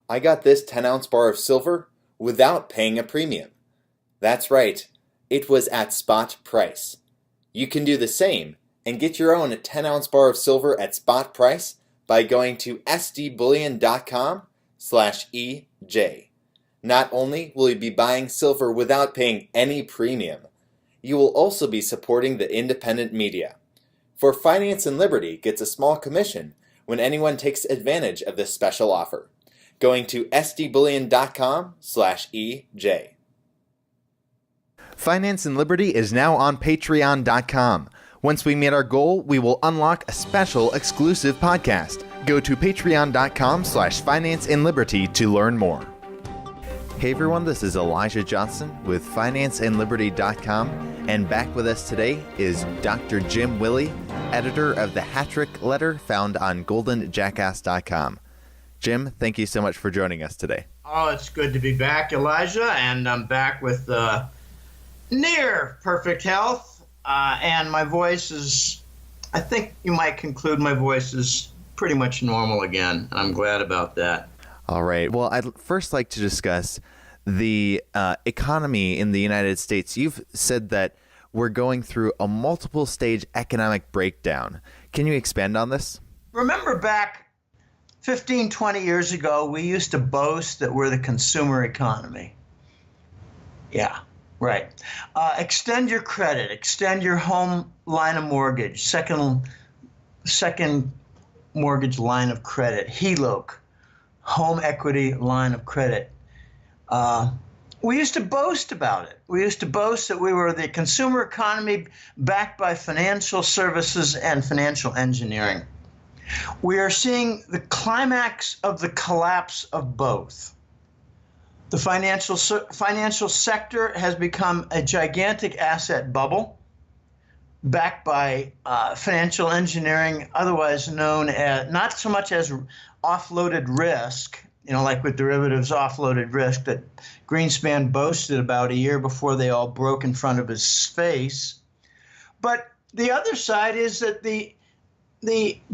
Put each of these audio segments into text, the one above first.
I got this 10-ounce bar of silver without paying a premium. That's right, it was at spot price. You can do the same and get your own 10-ounce bar of silver at spot price by going to sdbullion.com/EJ. Not only will you be buying silver without paying any premium, you will also be supporting the independent media. For Finance and Liberty gets a small commission when anyone takes advantage of this special offer. Going to sdbullion.com/EJ. Finance and Liberty is now on patreon.com. Once we meet our goal, we will unlock a special exclusive podcast. Go to patreon.com/financeandliberty to learn more. Hey everyone, this is Elijah Johnson with financeandliberty.com, and back with us today is Dr. Jim Willie, editor of the Hattrick Letter found on goldenjackass.com. Jim, thank you so much for joining us today. Oh, it's good to be back, Elijah, and I'm back with near perfect health, and my voice is, I think you might conclude my voice is pretty much normal again, and I'm glad about that. All right. Well, I'd first like to discuss the economy in the United States. You've said that we're going through a multiple stage economic breakdown. Can you expand on this? Remember back 15, 20 years ago, we used to boast that we're the consumer economy. Yeah, right. Extend your credit, extend your home line of mortgage, second mortgage line of credit, HELOC, home equity line of credit. We used to boast about it. We used to boast that we were the consumer economy backed by financial services and financial engineering. We are seeing the climax of the collapse of both. The financial sector has become a gigantic asset bubble backed by financial engineering, otherwise known as not so much as offloaded risk, like with derivatives, offloaded risk that Greenspan boasted about a year before they all broke in front of his face. But the other side is that the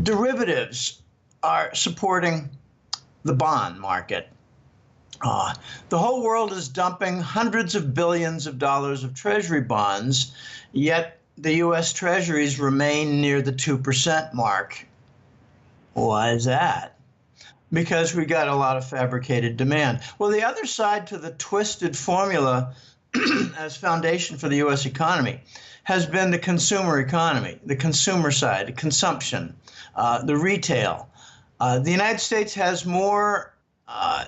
derivatives are supporting the bond market. The whole world is dumping hundreds of billions of dollars of treasury bonds, yet the U.S. treasuries remain near the 2% mark. Why is that? Because we got a lot of fabricated demand. Well, the other side to the twisted formula as foundation for the U.S. economy has been the consumer economy, the consumer side, consumption, the retail. The United States has more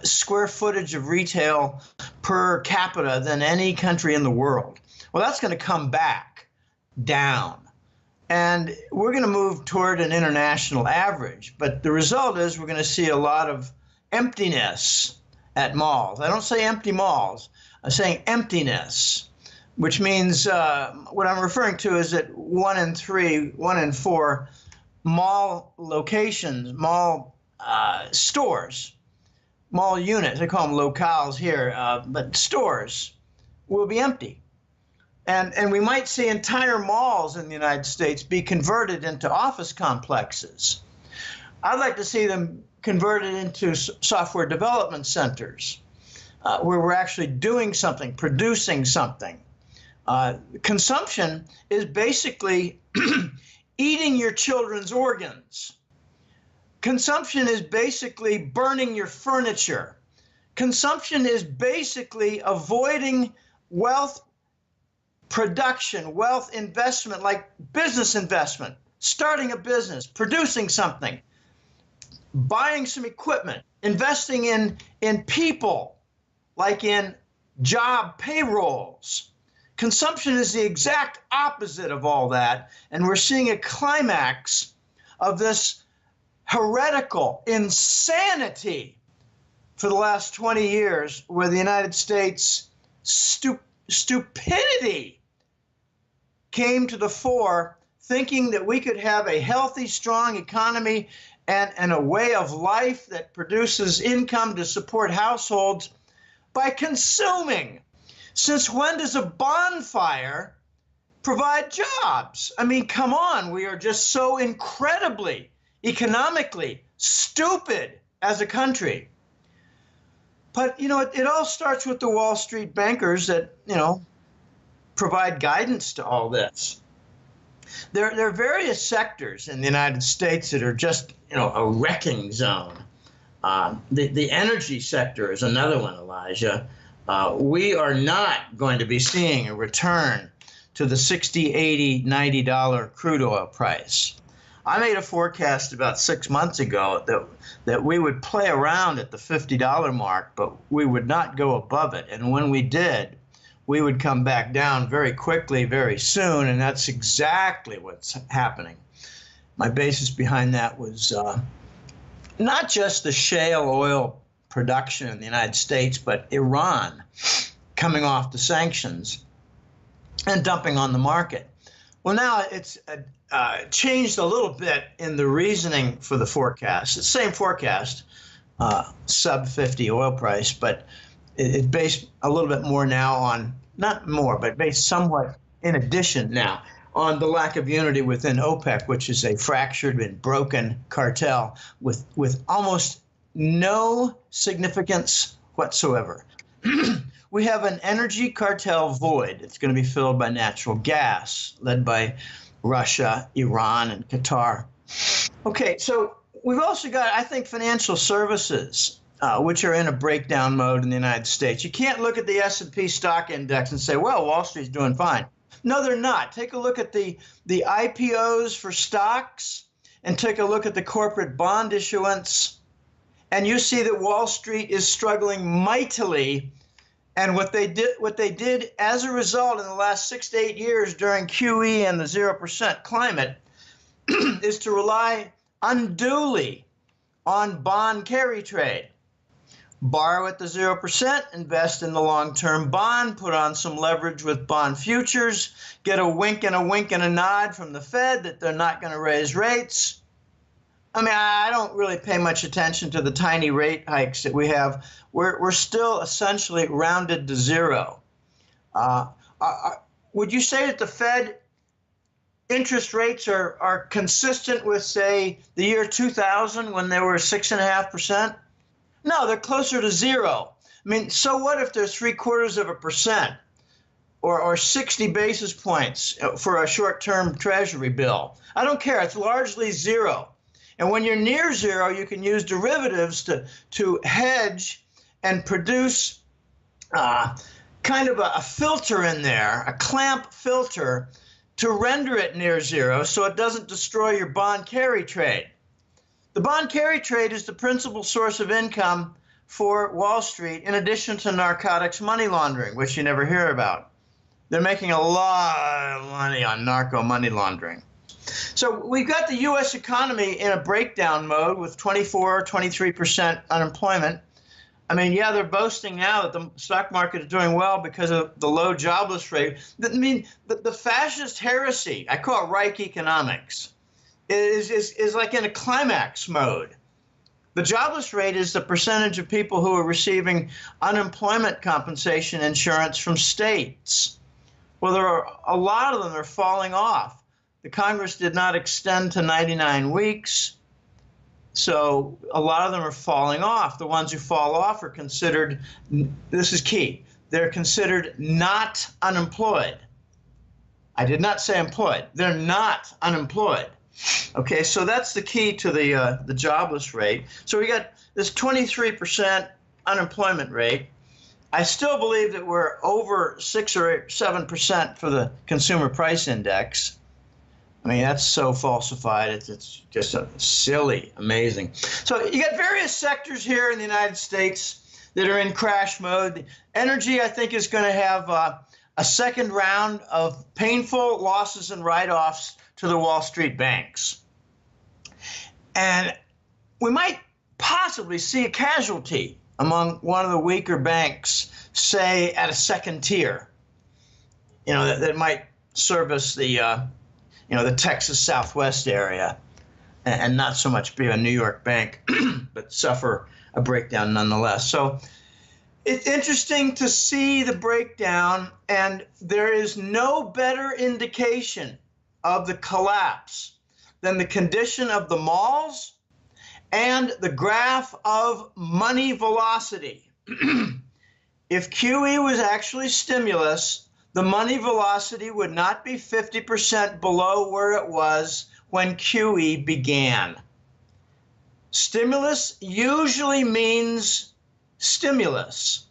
square footage of retail per capita than any country in the world. Well, that's going to come back down. And we're going to move toward an international average. But the result is we're going to see a lot of emptiness at malls. I don't say empty malls. I'm saying emptiness, which means what I'm referring to is that 1 in 3, 1 in 4 mall locations, mall stores, mall units, I call them locales here, but stores will be empty. And we might see entire malls in the United States be converted into office complexes. I'd like to see them converted into software development centers where we're actually doing something, producing something. Consumption is basically eating your children's organs. Consumption is basically burning your furniture. Consumption is basically avoiding wealth production, wealth investment, like business investment, starting a business, producing something, buying some equipment, investing in people, like in job payrolls. Consumption is the exact opposite of all that, and we're seeing a climax of this heretical insanity for the last 20 years where the United States stupidity came to the fore, thinking that we could have a healthy, strong economy and a way of life that produces income to support households by consuming. Since when does a bonfire provide jobs? I mean, come on, we are just so incredibly economically stupid as a country. But, it all starts with the Wall Street bankers that, provide guidance to all this. There are various sectors in the United States that are just, a wrecking zone. The energy sector is another one, Elijah. We are not going to be seeing a return to the $60, $80, $90 crude oil price. I made a forecast about 6 months ago that we would play around at the $50 mark, but we would not go above it. And when we did, we would come back down very quickly, very soon, and that's exactly what's happening. My basis behind that was not just the shale oil production in the United States, but Iran coming off the sanctions and dumping on the market. Well, now it's changed a little bit in the reasoning for the forecast. It's the same forecast, sub 50 oil price, but it's based a little bit more now on, not more, but based somewhat in addition now on the lack of unity within OPEC, which is a fractured and broken cartel with almost no significance whatsoever. We have an energy cartel void. It's going to be filled by natural gas, led by Russia, Iran, and Qatar. Okay, so we've also got, I think, financial services, which are in a breakdown mode in the United States. You can't look at the S&P stock index and say, well, Wall Street's doing fine. No, they're not. Take a look at the IPOs for stocks and take a look at the corporate bond issuance, and you see that Wall Street is struggling mightily. And what they did as a result in the last 6 to 8 years during QE and the 0% climate is to rely unduly on bond carry trade. Borrow at the 0%, invest in the long-term bond, put on some leverage with bond futures, get a wink and a nod from the Fed that they're not going to raise rates. I mean, I don't really pay much attention to the tiny rate hikes that we have. We're still essentially rounded to zero. Would you say that the Fed interest rates are consistent with, say, the year 2000 when they were 6.5%? No, they're closer to zero. I mean, so what if there's 0.75% or 60 basis points for a short-term treasury bill? I don't care. It's largely zero. And when you're near zero, you can use derivatives to hedge and produce kind of a filter in there, a clamp filter, to render it near zero so it doesn't destroy your bond carry trade. The bond carry trade is the principal source of income for Wall Street, in addition to narcotics money laundering, which you never hear about. They're making a lot of money on narco money laundering. So we've got the U.S. economy in a breakdown mode with 24, 23% unemployment. I mean, yeah, they're boasting now that the stock market is doing well because of the low jobless rate. I mean, the fascist heresy, I call it Reich economics, is like in a climax mode. The jobless rate is the percentage of people who are receiving unemployment compensation insurance from states. Well, there are a lot of them are falling off. The Congress did not extend to 99 weeks, so a lot of them are falling off. The ones who fall off are considered, this is key, they're considered not unemployed. I did not say employed. They're not unemployed. Okay, so that's the key to the jobless rate. So we got this 23% unemployment rate. I still believe that we're over 6 or 7% for the consumer price index. I mean, that's so falsified. It's just silly, amazing. So you got various sectors here in the United States that are in crash mode. Energy, I think, is going to have a second round of painful losses and write-offs to the Wall Street banks. And we might possibly see a casualty among one of the weaker banks, say at a second tier, that might service the Texas Southwest area and not so much be a New York bank, but suffer a breakdown nonetheless. So it's interesting to see the breakdown, and there is no better indication of the collapse than the condition of the malls and the graph of money velocity. If QE was actually stimulus, the money velocity would not be 50% below where it was when QE began. Stimulus usually means stimulus,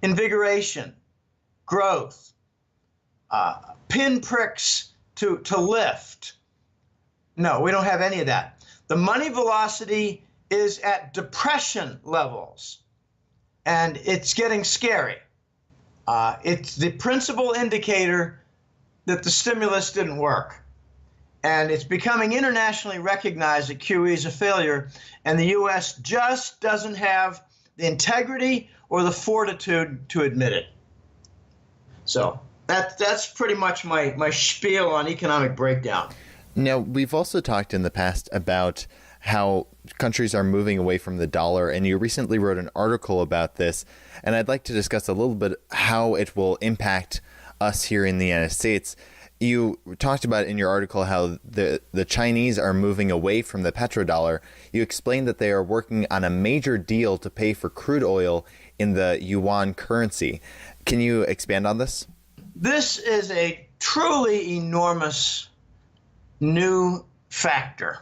invigoration, growth, pinpricks to lift. No, we don't have any of that. The money velocity is at depression levels, and it's getting scary. It's the principal indicator that the stimulus didn't work. And it's becoming internationally recognized that QE is a failure, and the U.S. just doesn't have the integrity or the fortitude to admit it. So that's pretty much my spiel on economic breakdown. Now, we've also talked in the past about how countries are moving away from the dollar, and you recently wrote an article about this, and I'd like to discuss a little bit how it will impact us here in the United States. You talked about in your article how the Chinese are moving away from the petrodollar. You explained that they are working on a major deal to pay for crude oil in the yuan currency. Can you expand on this? This is a truly enormous new factor.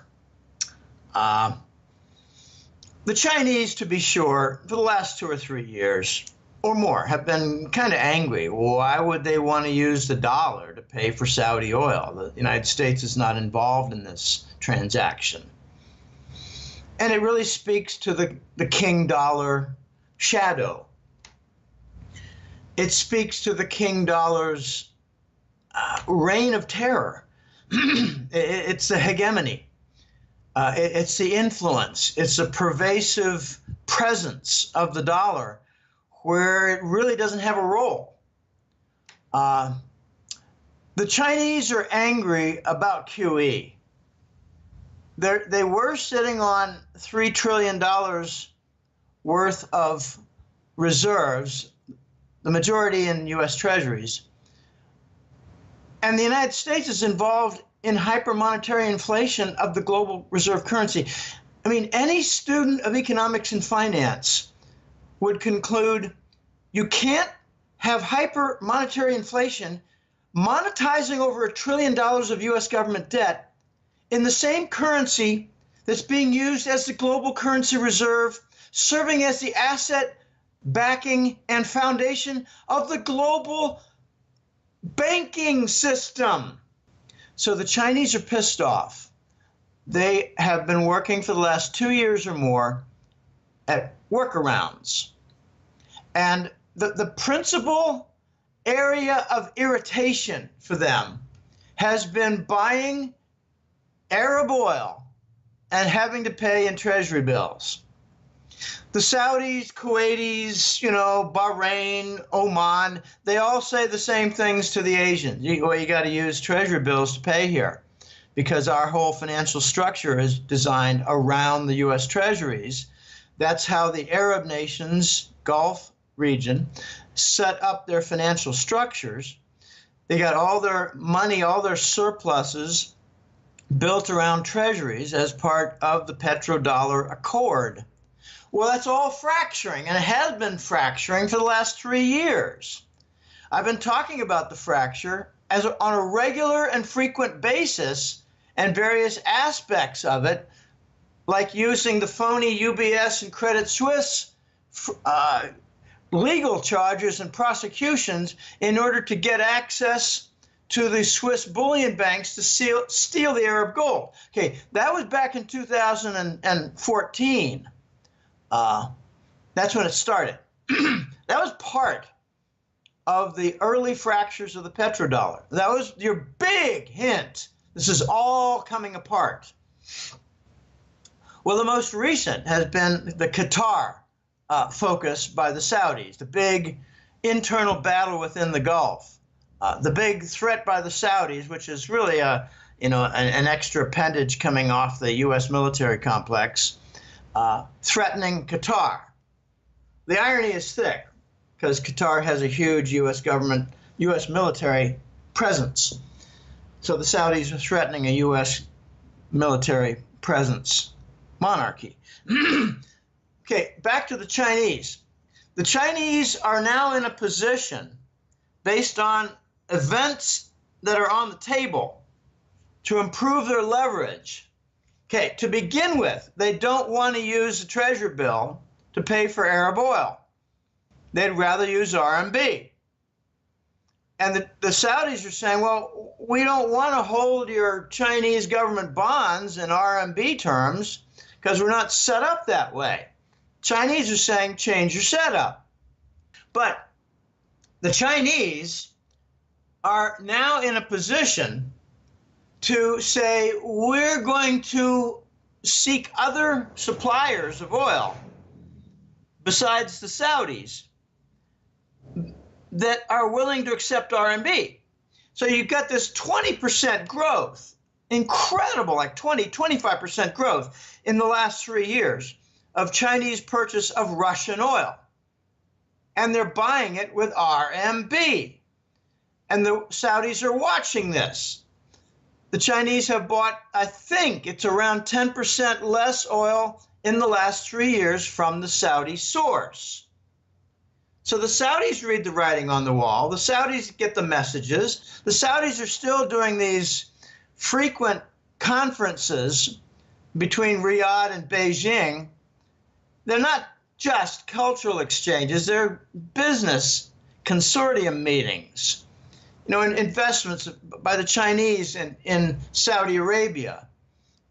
The Chinese, to be sure, for the last 2 or 3 years or more, have been kind of angry. Why would they want to use the dollar to pay for Saudi oil? The United States is not involved in this transaction. And it really speaks to the king dollar shadow. It speaks to the king dollar's reign of terror. It's the hegemony. It's the influence. It's a pervasive presence of the dollar where it really doesn't have a role. The Chinese are angry about QE. They were sitting on $3 trillion worth of reserves, the majority in U.S. Treasuries. And the United States is involved in hypermonetary inflation of the global reserve currency. I mean, any student of economics and finance would conclude you can't have hypermonetary inflation monetizing over $1 trillion of U.S. government debt in the same currency that's being used as the global currency reserve, serving as the asset backing and foundation of the global banking system. So the Chinese are pissed off. They have been working for the last 2 years or more at workarounds. And the principal area of irritation for them has been buying Arab oil and having to pay in treasury bills. The Saudis, Kuwaitis, Bahrain, Oman, they all say the same things to the Asians. You got to use treasury bills to pay here because our whole financial structure is designed around the U.S. treasuries. That's how the Arab nations, Gulf region, set up their financial structures. They got all their money, all their surpluses built around treasuries as part of the petrodollar accord. Well, that's all fracturing, and it has been fracturing for the last 3 years. I've been talking about the fracture on a regular and frequent basis and various aspects of it, like using the phony UBS and Credit Suisse legal charges and prosecutions in order to get access to the Swiss bullion banks to steal the Arab gold. Okay, that was back in 2014. That's when it started. That was part of the early fractures of the petrodollar. That was your big hint. This is all coming apart. Well, the most recent has been the Qatar focus by the Saudis, the big internal battle within the Gulf, the big threat by the Saudis, which is really an extra appendage coming off the U.S. military complex, threatening Qatar. The irony is thick because Qatar has a huge U.S. government, U.S. military presence. So the Saudis are threatening a U.S. military presence monarchy. Okay, back to the Chinese. The Chinese are now in a position, based on events that are on the table, to improve their leverage. Okay, to begin with, they don't want to use the treasury bill to pay for Arab oil. They'd rather use RMB. And the Saudis are saying, well, we don't want to hold your Chinese government bonds in RMB terms because we're not set up that way. Chinese are saying, change your setup. But the Chinese are now in a position to say, we're going to seek other suppliers of oil besides the Saudis that are willing to accept RMB. So you've got this 20% growth, incredible, like 25% growth in the last 3 years of Chinese purchase of Russian oil. And they're buying it with RMB. And the Saudis are watching this. The Chinese have bought, I think it's around 10% less oil in the last 3 years from the Saudi source. So the Saudis read the writing on the wall. The Saudis get the messages. The Saudis are still doing these frequent conferences between Riyadh and Beijing. They're not just cultural exchanges. They're business consortium meetings. You know, investments by the Chinese in Saudi Arabia.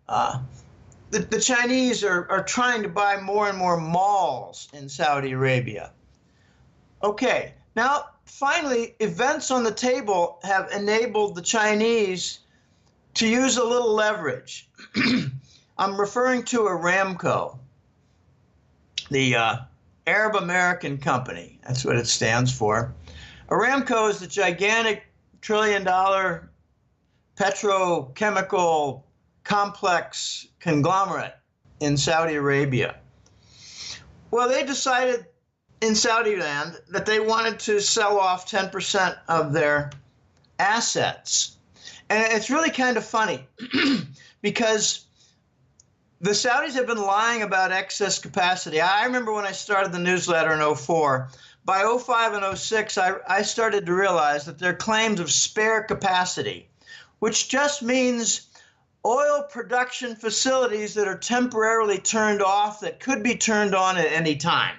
The Chinese are trying to buy more and more malls in Saudi Arabia. Okay, now finally, events on the table have enabled the Chinese to use a little leverage. I'm referring to Aramco, the Arab American company. That's what it stands for. Aramco is the gigantic trillion-dollar petrochemical complex conglomerate in Saudi Arabia. Well, they decided in Saudi land that they wanted to sell off 10% of their assets. And it's really kind of funny because the Saudis have been lying about excess capacity. I remember when I started the newsletter in 2004, by 2005 and 2006, I started to realize that their claims of spare capacity, which just means oil production facilities that are temporarily turned off that could be turned on at any time,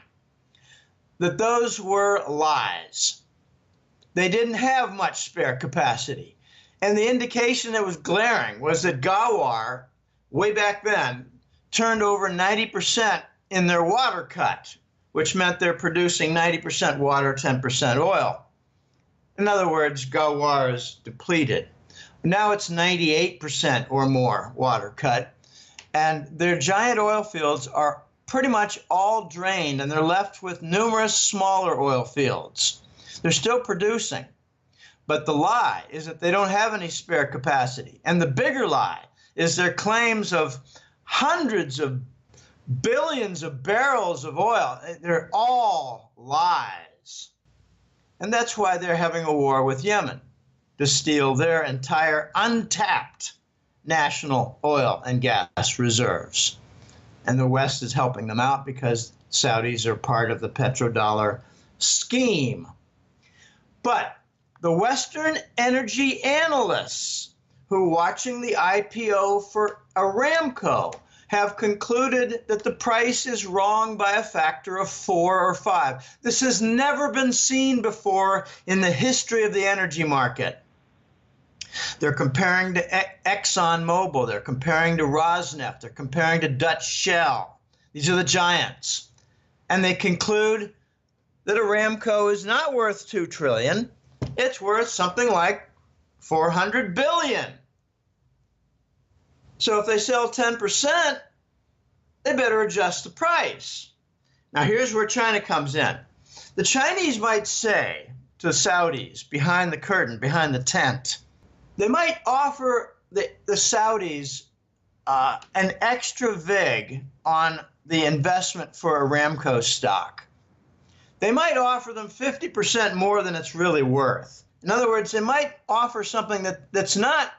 that those were lies. They didn't have much spare capacity. And the indication that was glaring was that Gawar, way back then, turned over 90% in their water cut, which meant they're producing 90% water, 10% oil. In other words, Gawar is depleted. Now it's 98% or more water cut, and their giant oil fields are pretty much all drained, and they're left with numerous smaller oil fields. They're still producing, but the lie is that they don't have any spare capacity. And the bigger lie is their claims of hundreds of billions of barrels of oil. They're all lies. And that's why they're having a war with Yemen, to steal their entire untapped national oil and gas reserves. And the West is helping them out because Saudis are part of the petrodollar scheme. But the Western energy analysts who are watching the IPO for Aramco have concluded that the price is wrong by a factor of 4 or 5. This has never been seen before in the history of the energy market. They're comparing to ExxonMobil, they're comparing to Rosneft, they're comparing to Dutch Shell. These are the giants. And they conclude that Aramco is not worth $2 trillion. It's worth something like $400 billion. So if they sell 10%, they better adjust the price. Now here's where China comes in. The Chinese might say to the Saudis, behind the curtain, behind the tent, they might offer the Saudis an extra vig on the investment for Aramco stock. They might offer them 50% more than it's really worth. In other words, they might offer something that's not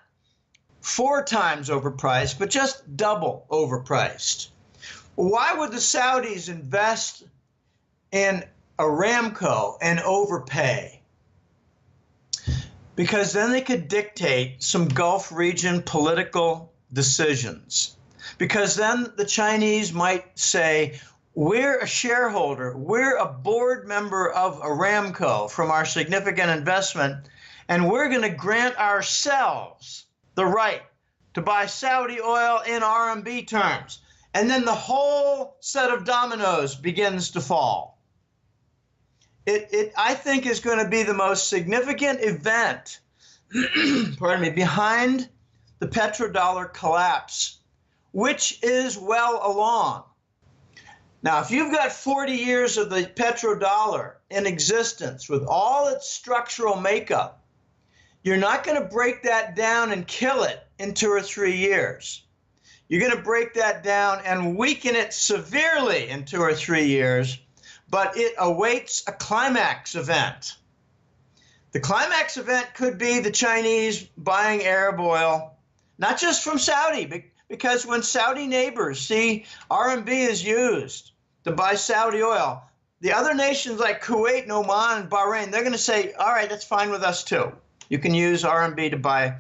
4 times overpriced, but just double overpriced. Why would the Saudis invest in Aramco and overpay, because then they could dictate some Gulf region political decisions. Because then the Chinese might say, we're a shareholder, we're a board member of Aramco from our significant investment, and we're going to grant ourselves the right to buy Saudi oil in RMB terms. And then the whole set of dominoes begins to fall. It I think, is going to be the most significant event, pardon me, behind the petrodollar collapse, which is well along. Now, if you've got 40 years of the petrodollar in existence with all its structural makeup, you're not going to break that down and kill it in 2 or 3 years. You're going to break that down and weaken it severely in 2 or 3 years, but it awaits a climax event. The climax event could be the Chinese buying Arab oil, not just from Saudi, because when Saudi neighbors see RMB is used to buy Saudi oil, the other nations like Kuwait and Oman and Bahrain, they're going to say, all right, that's fine with us too. You can use RMB to buy.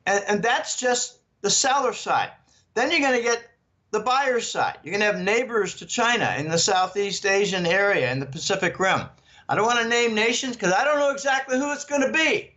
And that's just the seller side. Then you're going to get the buyer side. You're going to have neighbors to China in the Southeast Asian area, in the Pacific Rim. I don't want to name nations because I don't know exactly who it's going to be.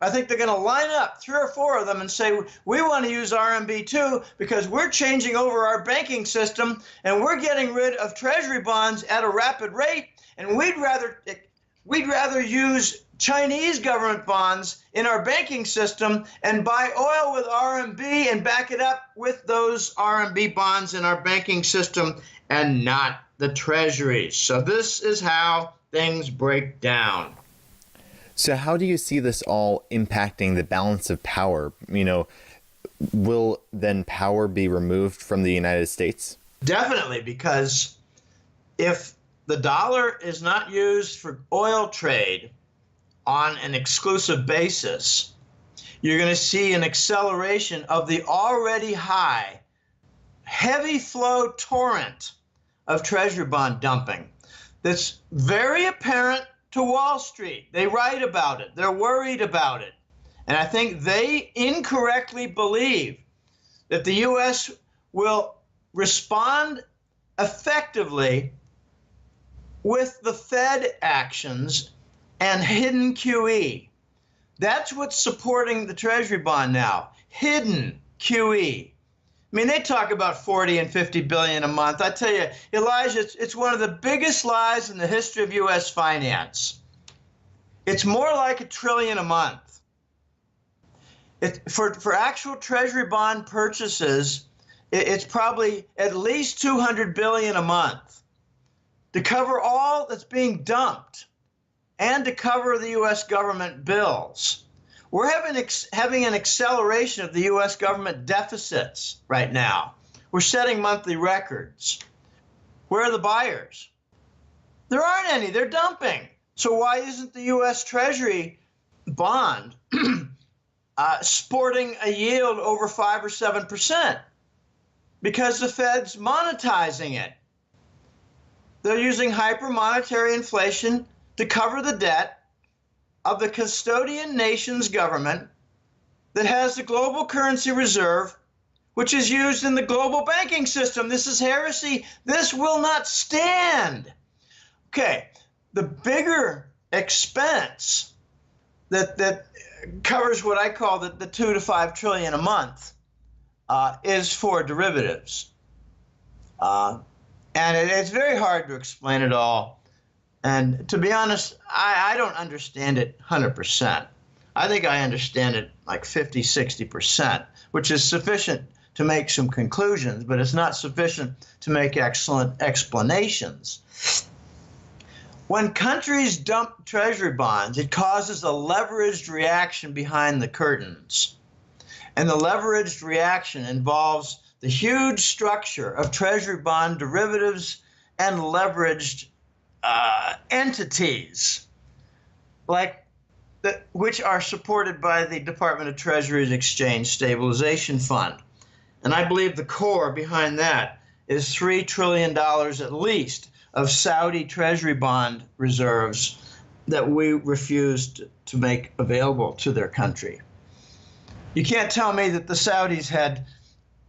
I think they're going to line up 3 or 4 of them and say, we want to use RMB too because we're changing over our banking system and we're getting rid of treasury bonds at a rapid rate, and we'd rather use Chinese government bonds in our banking system and buy oil with RMB and back it up with those RMB bonds in our banking system and not the treasuries. So this is how things break down. So how do you see this all impacting the balance of power? Will then power be removed from the United States? Definitely, because if the dollar is not used for oil trade on an exclusive basis, you're going to see an acceleration of the already high, heavy flow torrent of treasury bond dumping that's very apparent to Wall Street. They write about it. They're worried about it. And I think they incorrectly believe that the U.S. will respond effectively with the Fed actions and hidden QE. That's what's supporting the Treasury bond now, hidden QE. I mean, they talk about 40 and 50 billion a month. I tell you, Elijah, it's one of the biggest lies in the history of U.S. finance. It's more like $1 trillion a month. For actual Treasury bond purchases, it's probably at least 200 billion a month to cover all that's being dumped and to cover the U.S. government bills. We're having an acceleration of the U.S. government deficits right now. We're setting monthly records. Where are the buyers? There aren't any. They're dumping. So why isn't the U.S. Treasury bond sporting a yield over 5 or 7%? Because the Fed's monetizing it. They're using hyper-monetary inflation to cover the debt of the custodian nation's government that has the global currency reserve, which is used in the global banking system. This is heresy. This will not stand. Okay, the bigger expense that covers what I call the 2 to 5 trillion a month is for derivatives. And it's very hard to explain it all. And to be honest, I don't understand it 100%. I think I understand it like 50, 60%, which is sufficient to make some conclusions, but it's not sufficient to make excellent explanations. When countries dump treasury bonds, it causes a leveraged reaction behind the curtains. And the leveraged reaction involves the huge structure of treasury bond derivatives and leveraged entities which are supported by the Department of Treasury's Exchange Stabilization Fund. And I believe the core behind that is $3 trillion at least of Saudi treasury bond reserves that we refused to make available to their country. You can't tell me that the Saudis had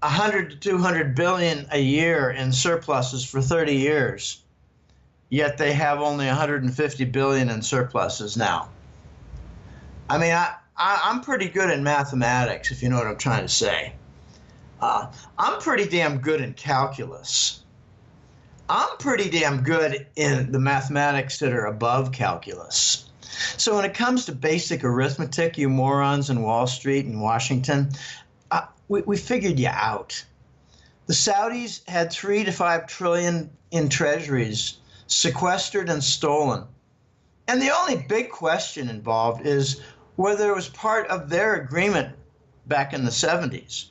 100 to 200 billion a year in surpluses for 30 years, yet they have only 150 billion in surpluses now. I mean, I'm pretty good in mathematics, if you know what I'm trying to say. I'm pretty damn good in calculus. I'm pretty damn good in the mathematics that are above calculus. So when it comes to basic arithmetic, you morons in Wall Street and Washington, we figured you out. The Saudis had 3 to 5 trillion in treasuries sequestered and stolen. And the only big question involved is whether it was part of their agreement back in the 70s.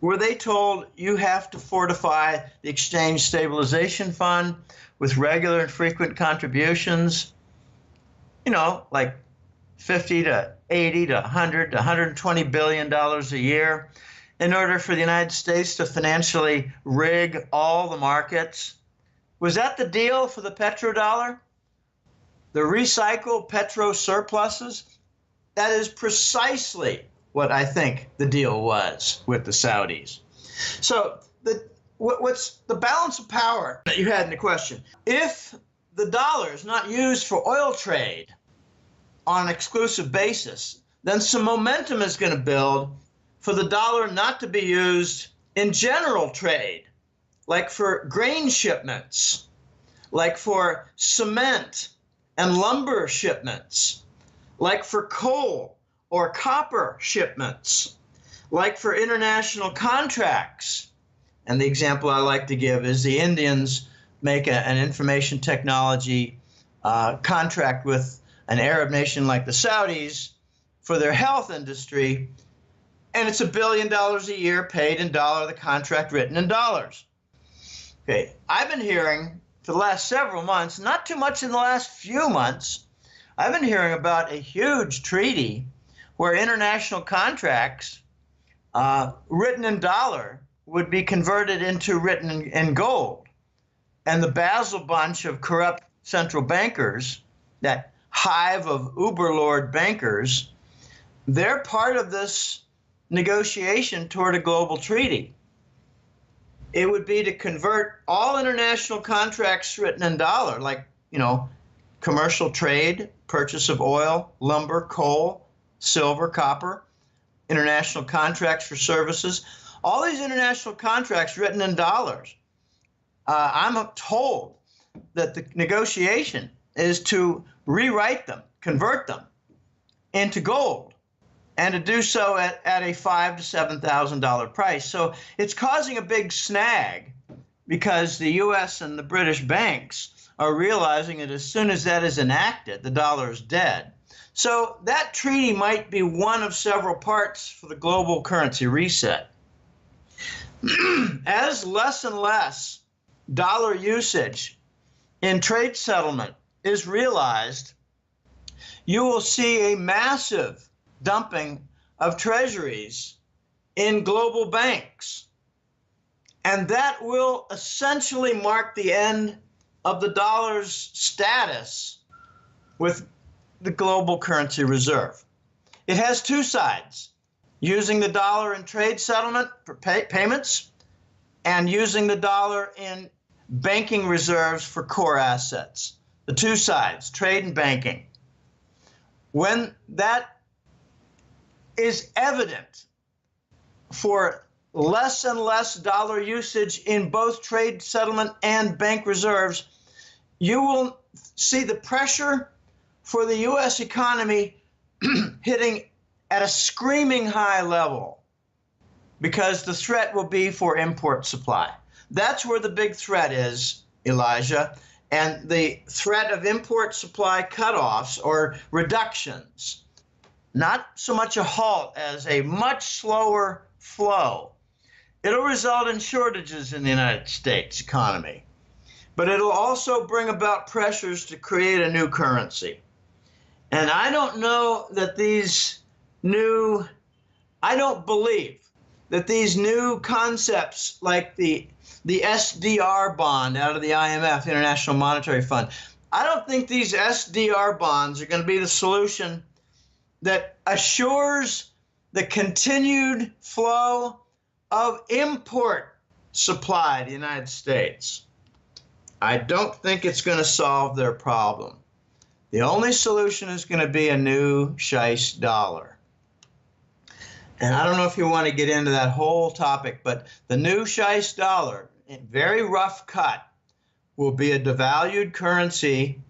Were they told you have to fortify the Exchange Stabilization Fund with regular and frequent contributions, you know, like 50 to 80 to 100 to 120 billion dollars a year in order for the United States to financially rig all the markets? Was that the deal for the petrodollar? The recycled petro surpluses? That is precisely what I think the deal was with the Saudis. So what's the balance of power that you had in the question? If the dollar is not used for oil trade on an exclusive basis, then some momentum is going to build for the dollar not to be used in general trade, like for grain shipments, like for cement and lumber shipments, like for coal or copper shipments, like for international contracts. And the example I like to give is the Indians make an information technology contract with an Arab nation like the Saudis for their health industry, and it's $1 billion a year paid in dollar, the contract written in dollars. Okay, I've been hearing for the last several months, not too much in the last few months, I've been hearing about a huge treaty where international contracts written in dollar would be converted into written in gold. And the Basel bunch of corrupt central bankers, that hive of uber-lord bankers, they're part of this negotiation toward a global treaty. It would be to convert all international contracts written in dollar, like, you know, commercial trade, purchase of oil, lumber, coal, silver, copper, international contracts for services, all these international contracts written in dollars. I'm told that the negotiation is to rewrite them, convert them into gold, and to do so at a $5,000 to $7,000 price. So it's causing a big snag because the U.S. and the British banks are realizing that as soon as that is enacted, the dollar is dead. So that treaty might be one of several parts for the global currency reset. As less and less dollar usage in trade settlement is realized, you will see a massive dumping of treasuries in global banks. And that will essentially mark the end of the dollar's status with the global currency reserve. It has two sides, using the dollar in trade settlement for payments and using the dollar in banking reserves for core assets. The two sides, trade and banking. When that is evident for less and less dollar usage in both trade settlement and bank reserves, you will see the pressure for the U.S. economy hitting at a screaming high level because the threat will be for import supply. That's where the big threat is, Elijah, and the threat of import supply cutoffs or reductions. Not so much a halt as a much slower flow. It'll result in shortages in the United States economy, but it'll also bring about pressures to create a new currency. And I don't believe that these new concepts like the the SDR bond out of the IMF, International Monetary Fund. I don't think these SDR bonds are going to be the solution that assures the continued flow of import supply to the United States. I don't think it's going to solve their problem. The only solution is going to be a new Scheist dollar. And I don't know if you want to get into that whole topic, but the new Scheist dollar, in very rough cut, will be a devalued currency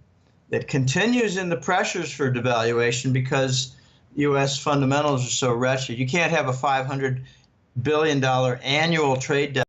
that continues in the pressures for devaluation because U.S. fundamentals are so wretched. You can't have a $500 billion annual trade deficit.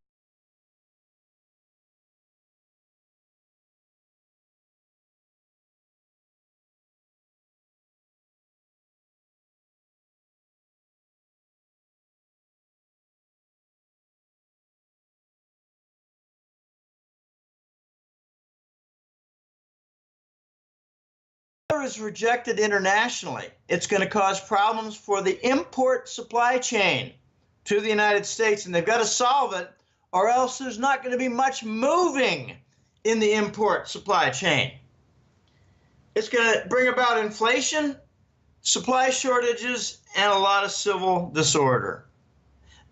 Is rejected internationally, it's going to cause problems for the import supply chain to the United States, and they've got to solve it, or else there's not going to be much moving in the import supply chain. It's going to bring about inflation, supply shortages, and a lot of civil disorder.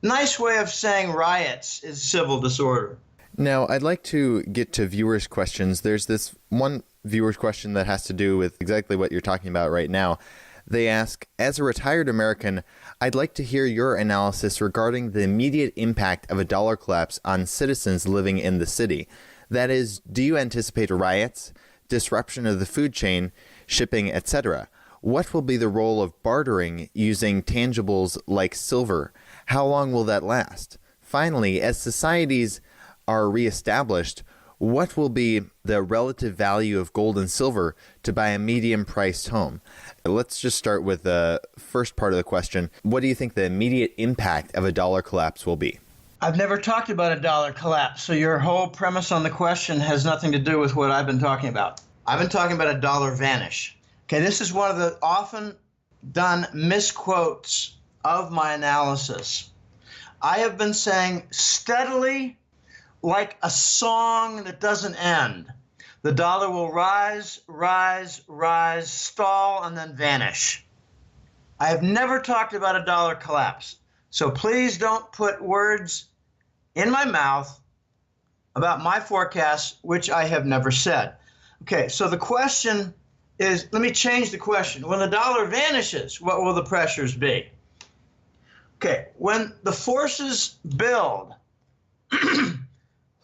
Nice way of saying riots is civil disorder. Now, I'd like to get to viewers' questions. There's this one viewer's question that has to do with exactly what you're talking about right now. They ask, as a retired American, I'd like to hear your analysis regarding the immediate impact of a dollar collapse on citizens living in the city. That is, do you anticipate riots, disruption of the food chain, shipping, etc.? What will be the role of bartering using tangibles like silver? How long will that last? Finally, as societies are reestablished, what will be the relative value of gold and silver to buy a medium-priced home? Let's just start with the first part of the question. What do you think the immediate impact of a dollar collapse will be? I've never talked about a dollar collapse, so your whole premise on the question has nothing to do with what I've been talking about. I've been talking about a dollar vanish. Okay, this is one of the often done misquotes of my analysis. I have been saying steadily, like a song that doesn't end, the dollar will rise, rise, rise, stall, and then vanish. I have never talked about a dollar collapse. So please don't put words in my mouth about my forecast, which I have never said. Okay, so the question is, let me change the question. When the dollar vanishes, what will the pressures be? Okay, when the forces build,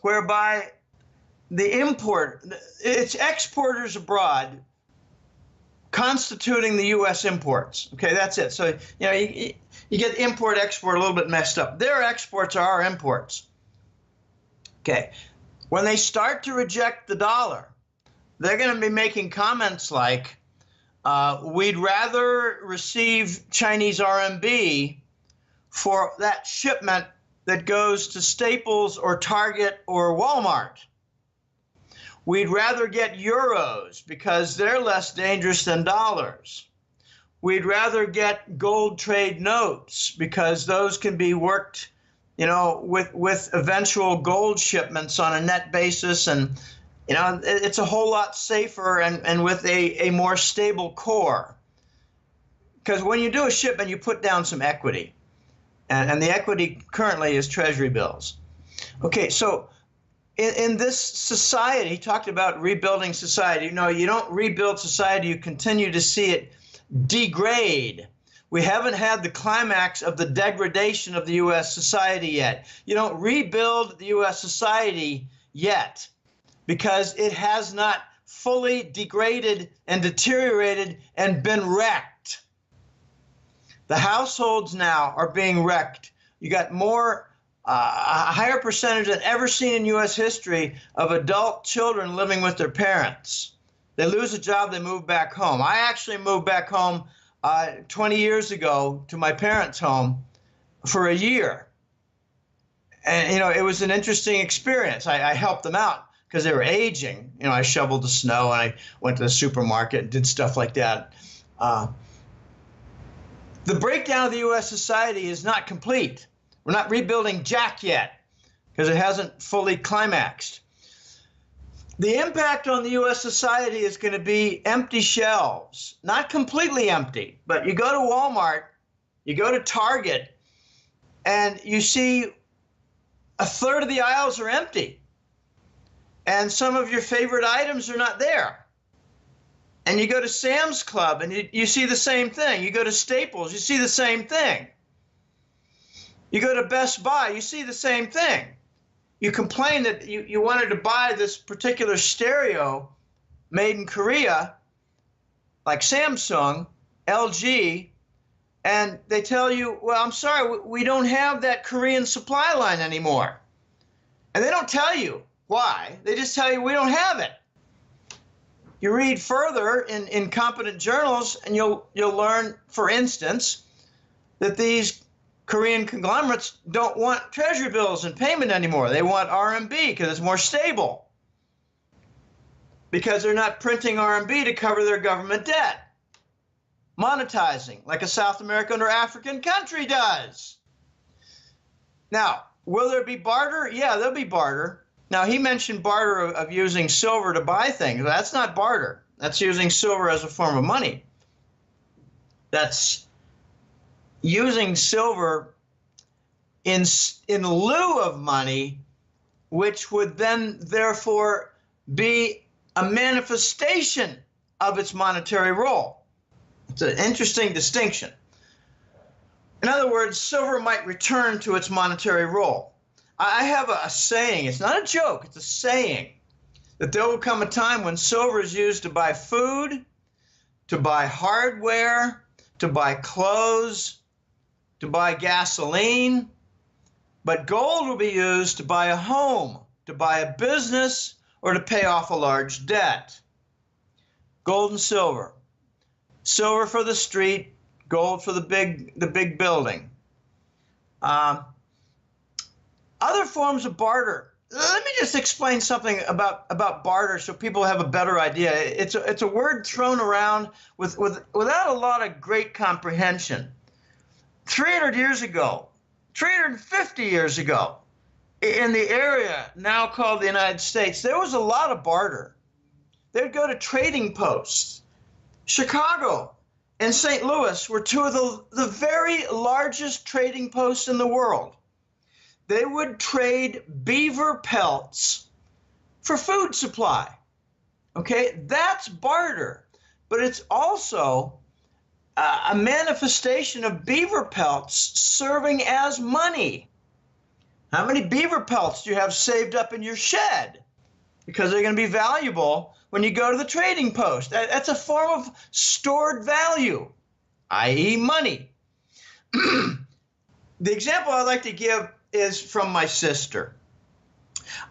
whereby it's exporters abroad constituting the U.S. imports. Okay, that's it. So, you get import-export a little bit messed up. Their exports are our imports. Okay, when they start to reject the dollar, they're going to be making comments like, we'd rather receive Chinese RMB for that shipment that goes to Staples or Target or Walmart. We'd rather get euros because they're less dangerous than dollars. We'd rather get gold trade notes because those can be worked, with eventual gold shipments on a net basis, and it's a whole lot safer and with a more stable core. Because when you do a shipment, you put down some equity. And the equity currently is treasury bills. Okay, so in this society, he talked about rebuilding society. You don't rebuild society, you continue to see it degrade. We haven't had the climax of the degradation of the U.S. society yet. You don't rebuild the U.S. society yet because it has not fully degraded and deteriorated and been wrecked. The households now are being wrecked. You got a higher percentage than ever seen in U.S. history of adult children living with their parents. They lose a job, they move back home. I actually moved back home 20 years ago to my parents' home for a year. And, it was an interesting experience. I helped them out because they were aging. I shoveled the snow and I went to the supermarket and did stuff like that. The breakdown of the U.S. society is not complete. We're not rebuilding jack yet. because it hasn't fully climaxed. The impact on the U.S. society is going to be empty shelves, not completely empty, but you go to Walmart, you go to Target, and you see a third of the aisles are empty. And some of your favorite items are not there. And you go to Sam's Club and you see the same thing. You go to Staples, you see the same thing. You go to Best Buy, you see the same thing. You complain that you wanted to buy this particular stereo made in Korea, like Samsung, LG, and they tell you, well, I'm sorry, we don't have that Korean supply line anymore. And they don't tell you why. They just tell you we don't have it. You read further in competent journals, and you'll learn, for instance, that these Korean conglomerates don't want treasury bills and payment anymore. They want RMB because it's more stable. Because they're not printing RMB to cover their government debt. Monetizing like a South American or African country does. Now, will there be barter? Yeah, there'll be barter. Now, he mentioned barter of using silver to buy things. That's not barter. That's using silver as a form of money. That's using silver in lieu of money, which would then therefore be a manifestation of its monetary role. It's an interesting distinction. In other words, silver might return to its monetary role. I have a saying, it's not a joke, it's a saying, that there will come a time when silver is used to buy food, to buy hardware, to buy clothes, to buy gasoline, but gold will be used to buy a home, to buy a business, or to pay off a large debt. Gold and silver. Silver for the street, gold for the big building. Other forms of barter. Let me just explain something about barter so people have a better idea. It's a word thrown around without a lot of great comprehension. 300 years ago, 350 years ago, in the area now called the United States, there was a lot of barter. They'd go to trading posts. Chicago and St. Louis were two of the very largest trading posts in the world. They would trade beaver pelts for food supply. Okay, that's barter, but it's also a manifestation of beaver pelts serving as money. How many beaver pelts do you have saved up in your shed? Because they're going to be valuable when you go to the trading post. That's a form of stored value, i.e. money. The example I'd like to give is from my sister.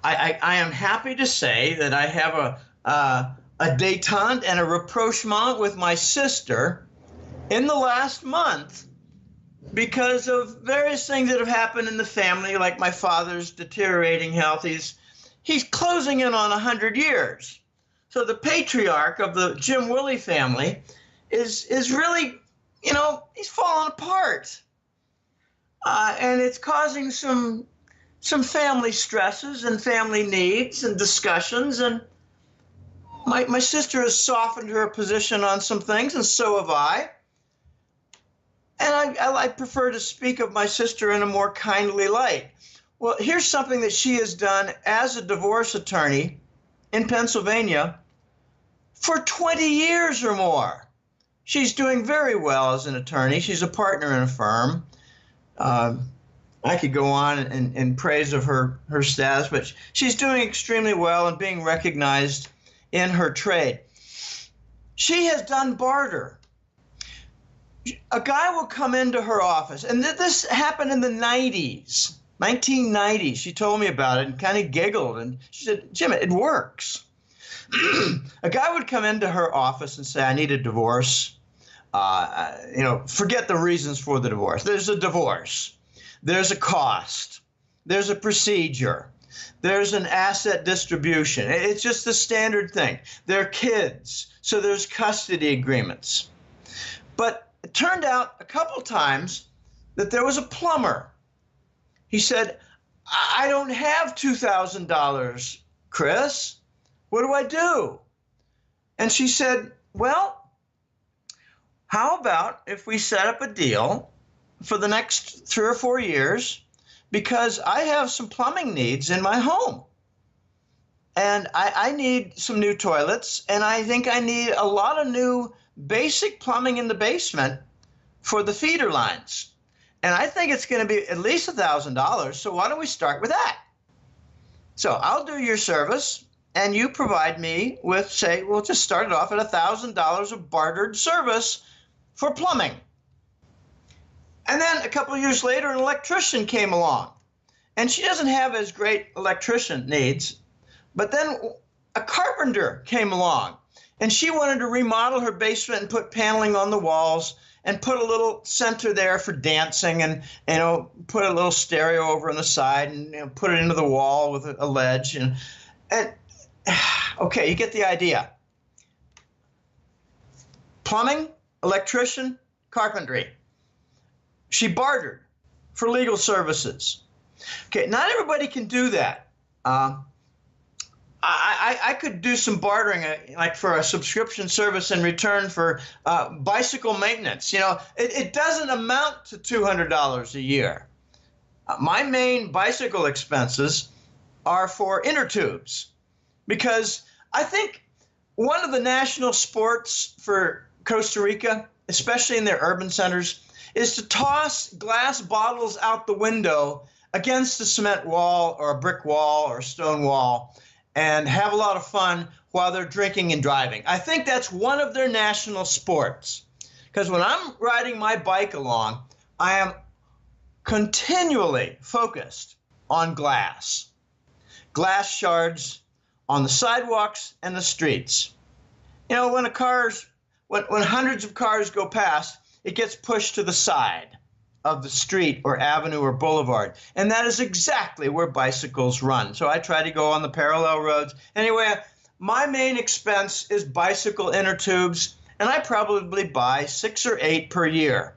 I am happy to say that I have a détente and a rapprochement with my sister in the last month because of various things that have happened in the family, like my father's deteriorating health. He's closing in on 100 years. So the patriarch of the Jim Willie family is really, he's falling apart. And it's causing some family stresses and family needs and discussions. And my sister has softened her position on some things, and so have I. And I prefer to speak of my sister in a more kindly light. Well, here's something that she has done as a divorce attorney in Pennsylvania for 20 years or more. She's doing very well as an attorney. She's a partner in a firm. I could go on in praise of her status, but she's doing extremely well and being recognized in her trade. She has done barter. A guy will come into her office, and this happened in the 1990s. She told me about it and kind of giggled, and she said, Jim, it works. A guy would come into her office and say, I need a divorce. Forget the reasons for the divorce. There's a divorce. There's a cost. There's a procedure. There's an asset distribution. It's just the standard thing. There are kids, so there's custody agreements. But it turned out a couple times that there was a plumber. He said, I don't have $2,000, Chris. What do I do? And she said, well, how about if we set up a deal for the next 3 or 4 years, because I have some plumbing needs in my home. And I need some new toilets, and I think I need a lot of new basic plumbing in the basement for the feeder lines. And I think it's going to be at least $1,000, so why don't we start with that? So I'll do your service, and you provide me with, say, we'll just start it off at $1,000 of bartered service for plumbing. And then a couple of years later, an electrician came along, and she doesn't have as great electrician needs, but then a carpenter came along, and she wanted to remodel her basement and put paneling on the walls and put a little center there for dancing, and put a little stereo over on the side, and put it into the wall with a ledge, and okay, you get the idea. Plumbing, electrician, carpentry. She bartered for legal services. Okay, not everybody can do that. I could do some bartering, like for a subscription service in return for bicycle maintenance. It doesn't amount to $200 a year. My main bicycle expenses are for inner tubes, because I think one of the national sports for Costa Rica, especially in their urban centers, is to toss glass bottles out the window against a cement wall or a brick wall or a stone wall and have a lot of fun while they're drinking and driving. I think that's one of their national sports. Because when I'm riding my bike along, I am continually focused on glass. Glass shards on the sidewalks and the streets. When hundreds of cars go past, it gets pushed to the side of the street or avenue or boulevard. And that is exactly where bicycles run. So I try to go on the parallel roads. Anyway, my main expense is bicycle inner tubes, and I probably buy 6 or 8 per year.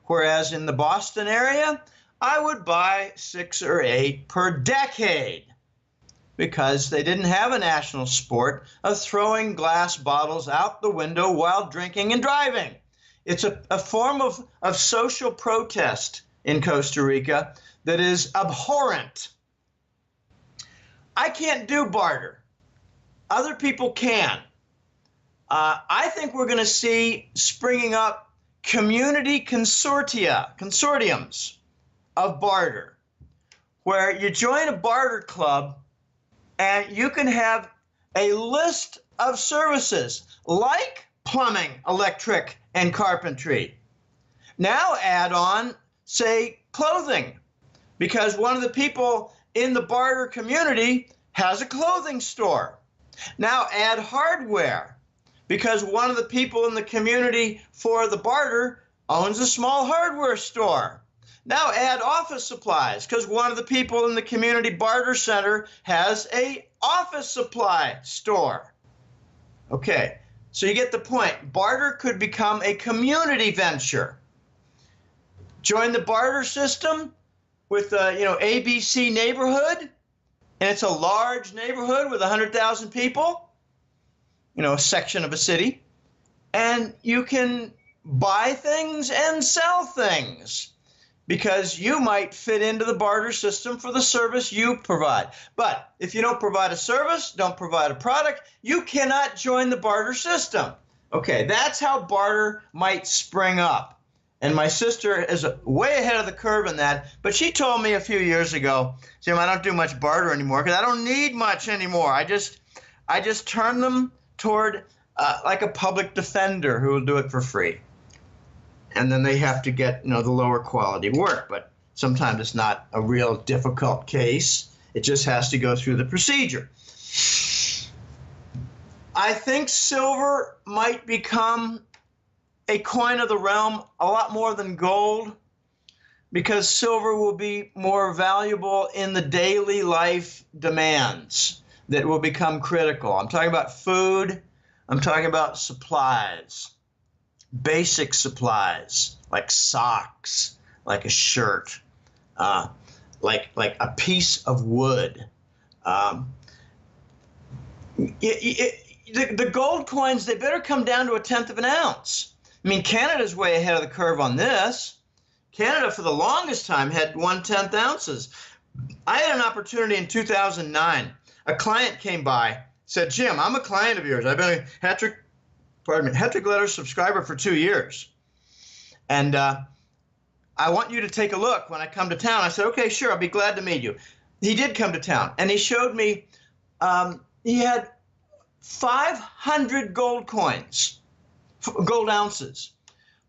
Whereas in the Boston area, I would buy 6 or 8 per decade, because they didn't have a national sport of throwing glass bottles out the window while drinking and driving. It's a form of social protest in Costa Rica that is abhorrent. I can't do barter. Other people can. I think we're going to see springing up community consortiums of barter, where you join a barter club and you can have a list of services like plumbing, electric, and carpentry. Now add on, say, clothing, because one of the people in the barter community has a clothing store. Now add hardware, because one of the people in the community for the barter owns a small hardware store. Now add office supplies, because one of the people in the community barter center has a office supply store. Okay. So you get the point. Barter could become a community venture. Join the barter system with ABC neighborhood, and it's a large neighborhood with 100,000 people, a section of a city, and you can buy things and sell things, because you might fit into the barter system for the service you provide. But if you don't provide a service, don't provide a product, you cannot join the barter system. Okay, that's how barter might spring up. And my sister is way ahead of the curve in that, but she told me a few years ago, Jim, I don't do much barter anymore because I don't need much anymore. I just turn them toward like a public defender who will do it for free. And then they have to get, the lower quality work. But sometimes it's not a real difficult case. It just has to go through the procedure. I think silver might become a coin of the realm a lot more than gold, because silver will be more valuable in the daily life demands that will become critical. I'm talking about food. I'm talking about supplies. Basic supplies like socks, like a shirt, like a piece of wood. The gold coins, they better come down to 1/10 of an ounce. I mean, Canada's way ahead of the curve on this. Canada, for the longest time, had 1/10 ounces. I had an opportunity in 2009. A client came by, said, Jim, I'm a client of yours. I've been a Hattrick Letter subscriber for 2 years. And I want you to take a look when I come to town. I said, okay, sure, I'll be glad to meet you. He did come to town, and he showed me he had 500 gold coins, gold ounces.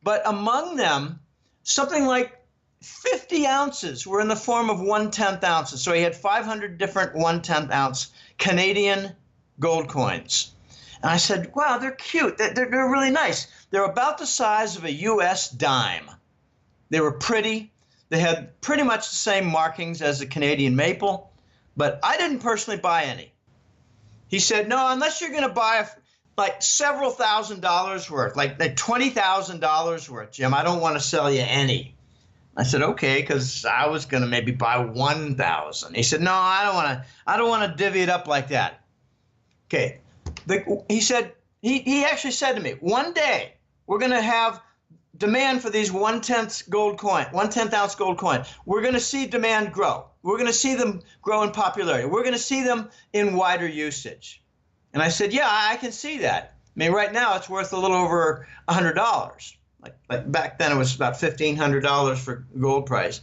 But among them, something like 50 ounces were in the form of 1/10 ounces. So he had 500 different 1/10 ounce Canadian gold coins. And I said, wow, they're cute. They're really nice. They're about the size of a U.S. dime. They were pretty. They had pretty much the same markings as the Canadian maple, but I didn't personally buy any. He said, no, unless you're going to buy like several $1,000s worth, like $20,000 worth, Jim, I don't want to sell you any. I said, okay, because I was going to maybe buy 1,000. He said, no, I don't want to divvy it up like that. Okay. He said, he actually said to me, one day we're going to have demand for these 1/10 ounce gold coin. We're going to see demand grow. We're going to see them grow in popularity. We're going to see them in wider usage. And I said, yeah, I can see that. I mean, right now it's worth a little over $100. Like back then it was about $1,500 for gold price.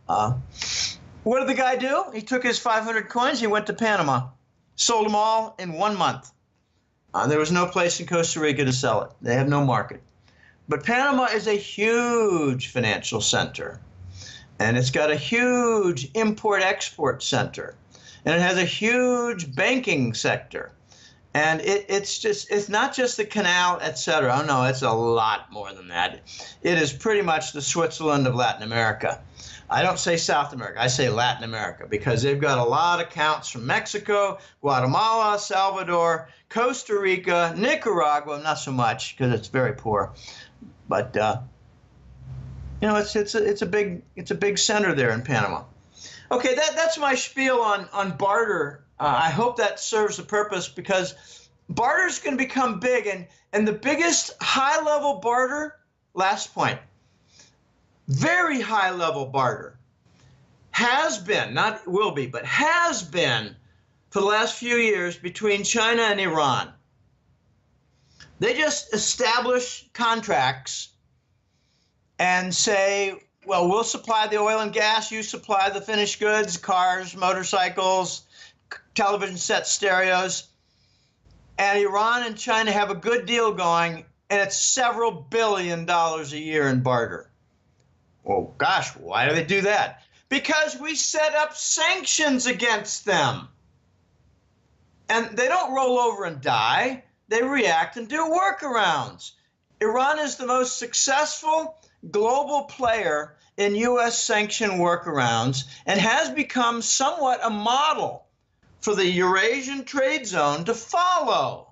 What did the guy do? He took his 500 coins. He went to Panama, sold them all in 1 month. There was no place in Costa Rica to sell it. They have no market. But Panama is a huge financial center, and it's got a huge import-export center, and it has a huge banking sector. And it's not just the canal, et cetera. Oh, no, it's a lot more than that. It is pretty much the Switzerland of Latin America. I don't say South America, I say Latin America, because they've got a lot of accounts from Mexico, Guatemala, Salvador, Costa Rica, Nicaragua, not so much because it's very poor. But you know, it's a big center there in Panama. Okay, that's my spiel on barter. I hope that serves the purpose, because barter is going to become big, and the biggest high-level barter. Last point. Very high-level barter has been, not will be, but has been for the last few years between China and Iran. They just establish contracts and say, well, we'll supply the oil and gas, you supply the finished goods, cars, motorcycles, television sets, stereos. And Iran and China have a good deal going, and it's several $1 billion a year in barter. Well, gosh, why do they do that? Because we set up sanctions against them. And they don't roll over and die. They react and do workarounds. Iran is the most successful global player in U.S. sanction workarounds and has become somewhat a model for the Eurasian trade zone to follow.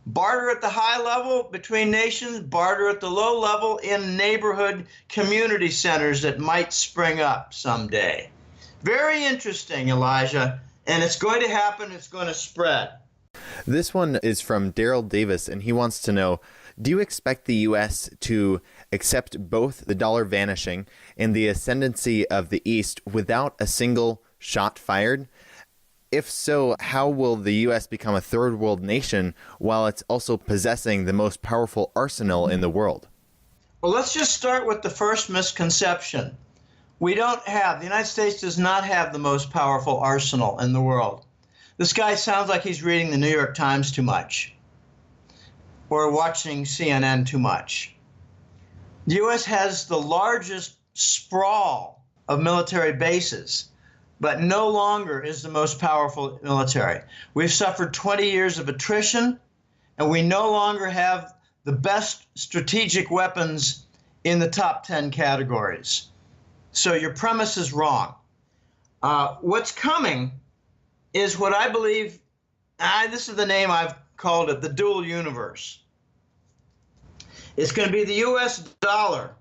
Barter at the high level between nations, barter at the low level in neighborhood community centers that might spring up someday. Very interesting, Elijah, and it's going to happen, it's going to spread. This one is from Daryl Davis, and he wants to know, do you expect the U.S. to accept both the dollar vanishing and the ascendancy of the East without a single shot fired? If so, how will the U.S. become a third world nation while it's also possessing the most powerful arsenal in the world? Well, let's just start with the first misconception. The United States does not have the most powerful arsenal in the world. This guy sounds like he's reading the New York Times too much or watching CNN too much. The U.S. has the largest sprawl of military bases, but no longer is the most powerful military. We've suffered 20 years of attrition, and we no longer have the best strategic weapons in the top 10 categories. So your premise is wrong. What's coming is what I believe, this is the name I've called it, the dual universe. It's going to be the U.S. dollar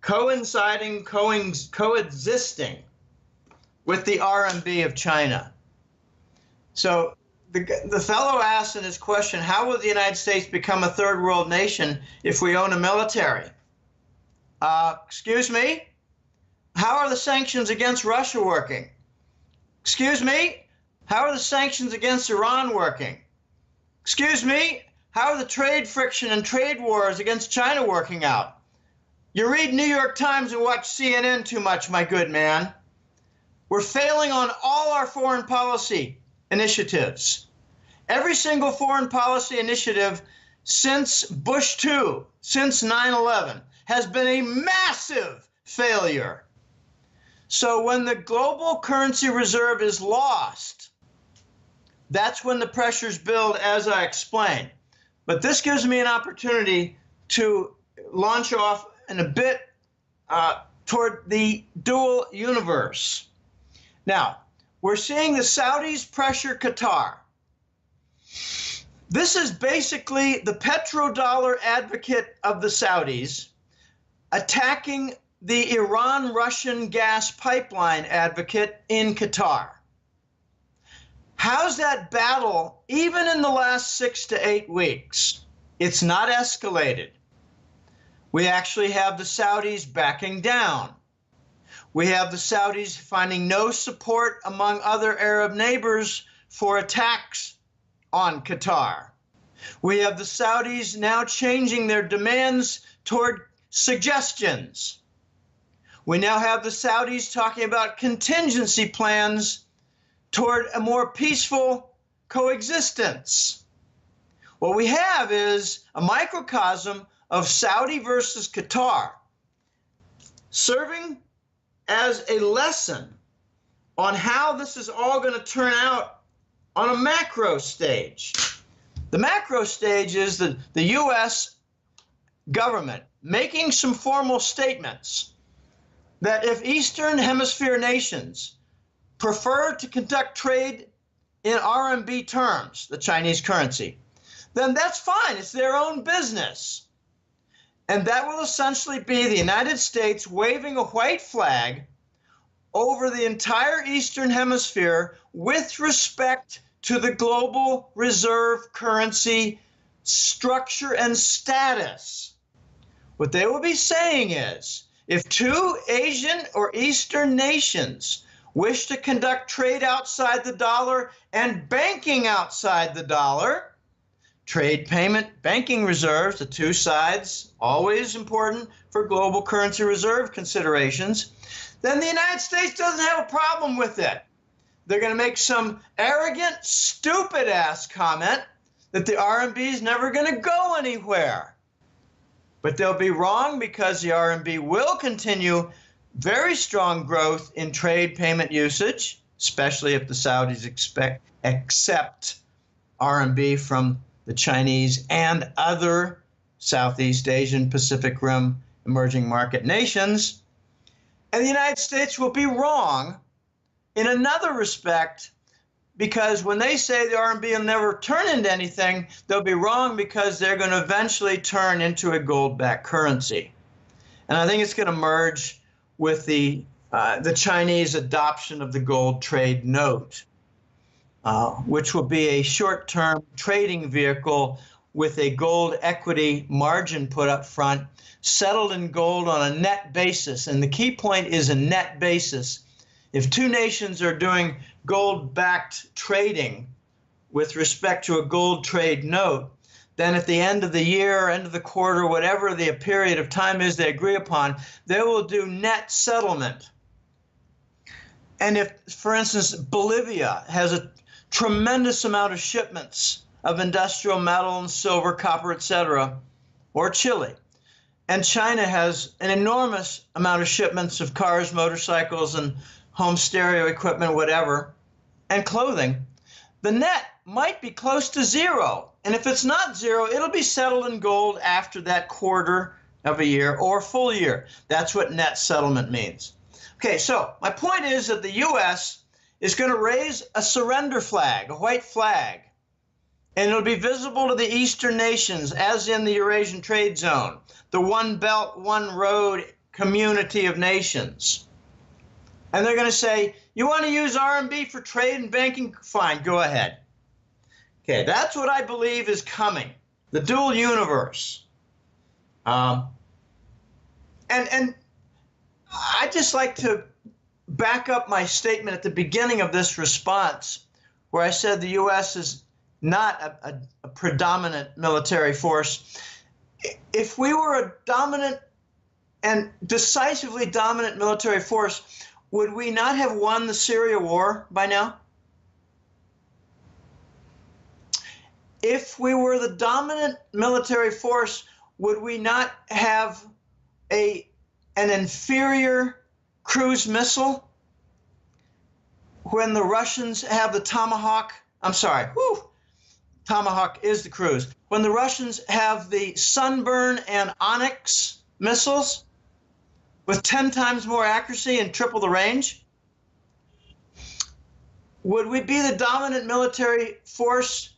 coinciding, coexisting with the RMB of China. So the fellow asked in his question, how will the United States become a third world nation if we own a military? Excuse me? How are the sanctions against Russia working? Excuse me? How are the sanctions against Iran working? Excuse me? How are the trade friction and trade wars against China working out? You read New York Times and watch CNN too much, my good man. We're failing on all our foreign policy initiatives. Every single foreign policy initiative since Bush 2, since 9/11, has been a massive failure. So when the global currency reserve is lost, that's when the pressures build, as I explained. But this gives me an opportunity to launch off in a bit toward the dual universe. Now, we're seeing the Saudis pressure Qatar. This is basically the petrodollar advocate of the Saudis attacking the Iran-Russian gas pipeline advocate in Qatar. How's that battle, even in the last 6 to 8 weeks? It's not escalated. We actually have the Saudis backing down. We have the Saudis finding no support among other Arab neighbors for attacks on Qatar. We have the Saudis now changing their demands toward suggestions. We now have the Saudis talking about contingency plans toward a more peaceful coexistence. What we have is a microcosm of Saudi versus Qatar, serving as a lesson on how this is all going to turn out on a macro stage. The macro stage is the U.S. government making some formal statements that if Eastern Hemisphere nations prefer to conduct trade in RMB terms, the Chinese currency, then that's fine. It's their own business. And that will essentially be the United States waving a white flag over the entire Eastern Hemisphere with respect to the global reserve currency structure and status. What they will be saying is, if two Asian or Eastern nations wish to conduct trade outside the dollar and banking outside the dollar, trade, payment, banking reserves, the two sides, always important for global currency reserve considerations, then the United States doesn't have a problem with it. They're going to make some arrogant, stupid-ass comment that the RMB is never going to go anywhere. But they'll be wrong because the RMB will continue very strong growth in trade payment usage, especially if the Saudis accept RMB from the Chinese and other Southeast Asian, Pacific Rim emerging market nations. And the United States will be wrong in another respect, because when they say the RMB will never turn into anything, they'll be wrong because they're going to eventually turn into a gold-backed currency. And I think it's going to merge with the Chinese adoption of the gold trade note, which will be a short-term trading vehicle with a gold equity margin put up front, settled in gold on a net basis. And the key point is a net basis. If two nations are doing gold-backed trading with respect to a gold trade note, then at the end of the year, end of the quarter, whatever the period of time is they agree upon, they will do net settlement. And if, for instance, Bolivia has a tremendous amount of shipments of industrial metal and silver, copper, etc., or Chile, and China has an enormous amount of shipments of cars, motorcycles, and home stereo equipment, whatever, and clothing, the net might be close to zero. And if it's not zero, it'll be settled in gold after that quarter of a year or full year. That's what net settlement means. Okay, so my point is that the U.S. is going to raise a surrender flag, a white flag, and it'll be visible to the Eastern nations, as in the Eurasian Trade Zone, the One Belt, One Road community of nations. And they're going to say, you want to use RMB for trade and banking? Fine, go ahead. Okay, that's what I believe is coming, the dual universe. And I'd just like to back up my statement at the beginning of this response, where I said the U.S. is not a predominant military force. If we were a dominant and decisively dominant military force, would we not have won the Syria war by now? If we were the dominant military force, would we not have an inferior cruise missile when the Russians have the Tomahawk? Tomahawk is the cruise. When the Russians have the Sunburn and Onyx missiles with 10 times more accuracy and triple the range, would we be the dominant military force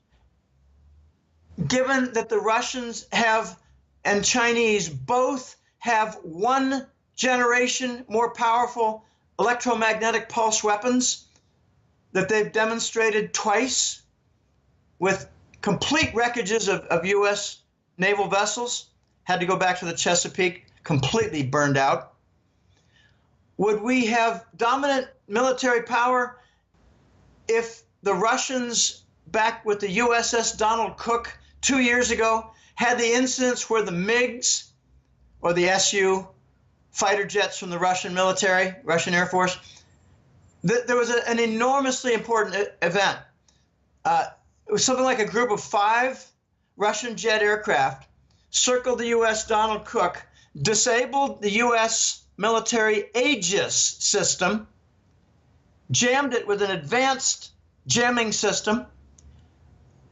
given that the Russians have and Chinese both have 1 generation more powerful electromagnetic pulse weapons that they've demonstrated twice with complete wreckages of U.S. naval vessels? Had to go back to the Chesapeake, completely burned out. Would we have dominant military power if the Russians, back with the USS Donald Cook 2 years ago, had the incidents where the MiGs or the Su fighter jets from the Russian military, Russian Air Force, there was an enormously important event. It was something like a group of 5 Russian jet aircraft circled the U.S. Donald Cook, disabled the U.S. military Aegis system, jammed it with an advanced jamming system,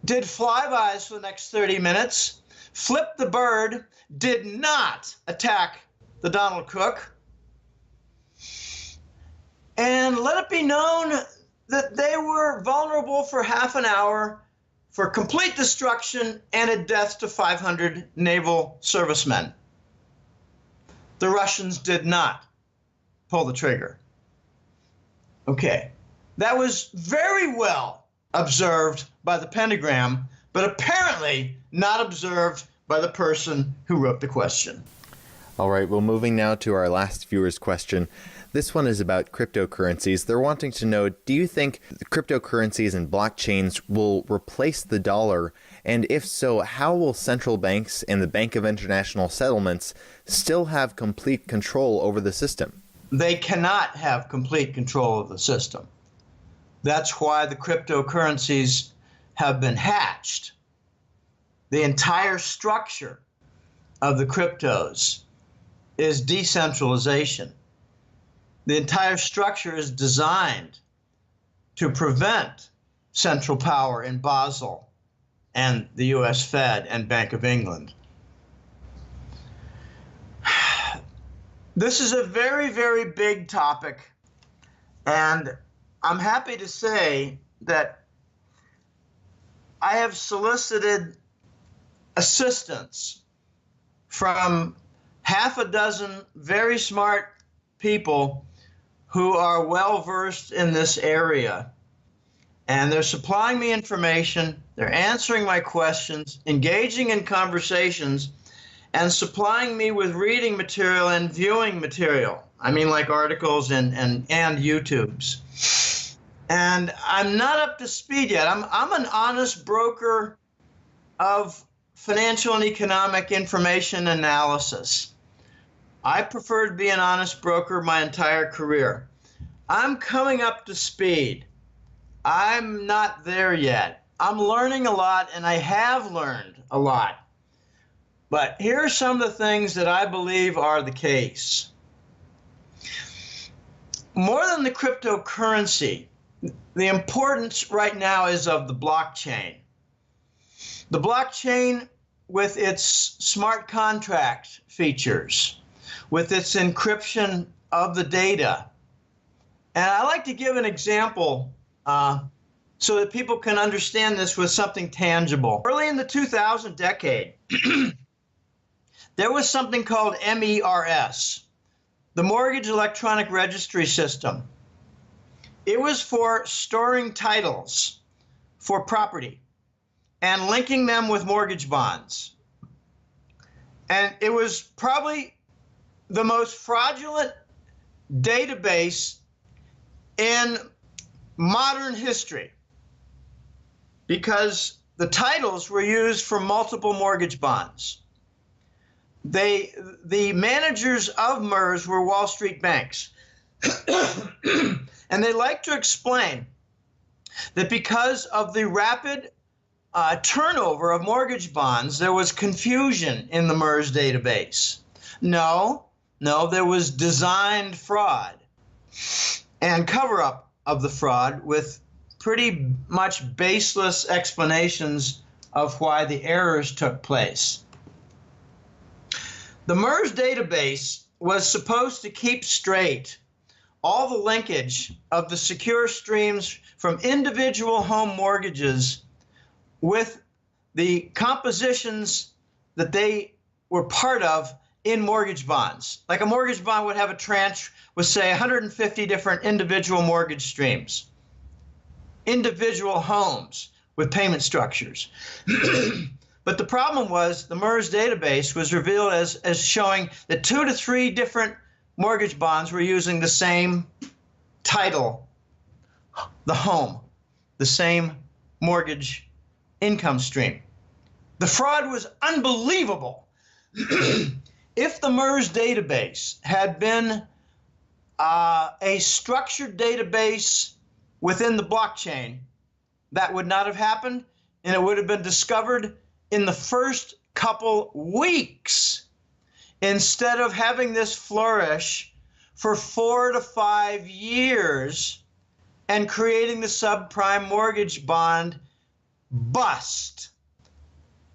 did flybys for the next 30 minutes, flipped the bird, did not attack the Donald Cook, and let it be known that they were vulnerable for half an hour for complete destruction and a death to 500 naval servicemen. The Russians did not pull the trigger. Okay, that was very well observed by the Pentagram, but apparently not observed by the person who wrote the question. All right, well, moving now to our last viewer's question. This one is about cryptocurrencies. They're wanting to know, do you think cryptocurrencies and blockchains will replace the dollar? And if so, how will central banks and the Bank of International Settlements still have complete control over the system? They cannot have complete control of the system. That's why the cryptocurrencies have been hatched. The entire structure of the cryptos is decentralization. The entire structure is designed to prevent central power in Basel and the US Fed and Bank of England. This is a very, very big topic, and I'm happy to say that I have solicited assistance from half a dozen very smart people who are well versed in this area. And they're supplying me information, they're answering my questions, engaging in conversations, and supplying me with reading material and viewing material. I mean, like articles and YouTubes. And I'm not up to speed yet. I'm an honest broker of financial and economic information analysis. I prefer to be an honest broker my entire career. I'm coming up to speed. I'm not there yet. I'm learning a lot, and I have learned a lot. But here are some of the things that I believe are the case. More than the cryptocurrency, the importance right now is of the blockchain. The blockchain with its smart contract features, with its encryption of the data. And I like to give an example so that people can understand this with something tangible. Early in the 2000 decade, there was something called MERS, the mortgage electronic registry system. It was for storing titles for property and linking them with mortgage bonds. And it was probably the most fraudulent database in modern history because the titles were used for multiple mortgage bonds. The managers of MERS were Wall Street banks. And they like to explain that because of the rapid turnover of mortgage bonds, there was confusion in the MERS database. No, there was designed fraud and cover-up of the fraud with pretty much baseless explanations of why the errors took place. The MERS database was supposed to keep straight all the linkage of the secure streams from individual home mortgages with the compositions that they were part of in mortgage bonds. Like a mortgage bond would have a tranche with, say, 150 different individual mortgage streams, individual homes with payment structures. But the problem was the MERS database was revealed as showing that 2 to 3 different mortgage bonds were using the same title, the home, the same mortgage income stream. The fraud was unbelievable. If the MERS database had been a structured database within the blockchain, that would not have happened, and it would have been discovered in the first couple weeks, instead of having this flourish for 4 to 5 years and creating the subprime mortgage bond bust,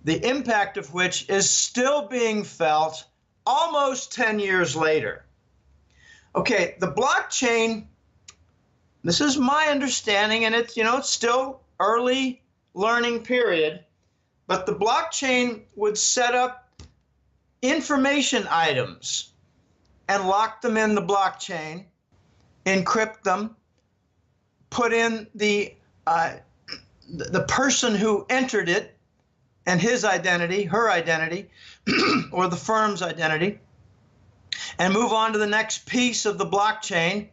the impact of which is still being felt almost 10 years later. Okay, the blockchain, this is my understanding, and it's still early learning period, but the blockchain would set up information items and lock them in the blockchain, encrypt them, put in the person who entered it and his identity, her identity, or the firm's identity, and move on to the next piece of the blockchain,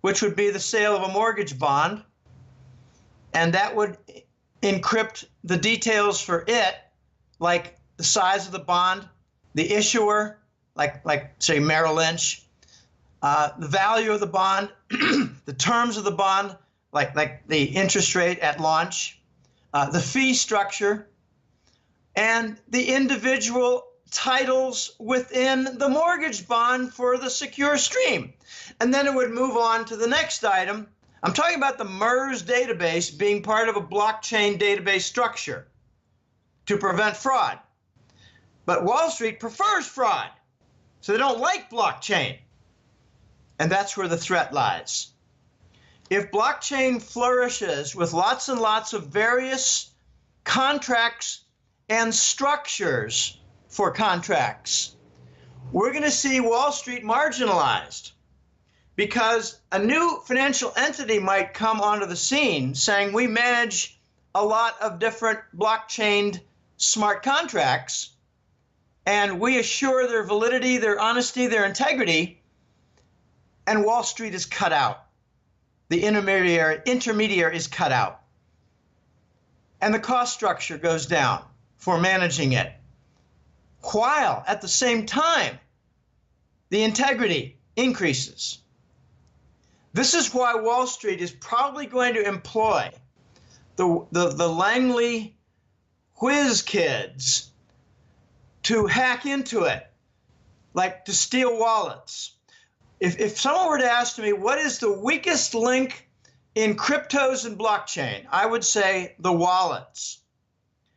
which would be the sale of a mortgage bond. And that would encrypt the details for it, like the size of the bond, the issuer, like say Merrill Lynch, the value of the bond, the terms of the bond, like the interest rate at launch, the fee structure, and the individual titles within the mortgage bond for the secure stream. And then it would move on to the next item. I'm talking about the MERS database being part of a blockchain database structure to prevent fraud. But Wall Street prefers fraud, so they don't like blockchain. And that's where the threat lies. If blockchain flourishes with lots and lots of various contracts and structures for contracts, we're going to see Wall Street marginalized, because a new financial entity might come onto the scene saying we manage a lot of different blockchain smart contracts, and we assure their validity, their honesty, their integrity, and Wall Street is cut out. The intermediary is cut out. And the cost structure goes down for managing it, while at the same time, the integrity increases. This is why Wall Street is probably going to employ the Langley whiz kids to hack into it, like to steal wallets. If someone were to ask me, what is the weakest link in cryptos and blockchain, I would say the wallets,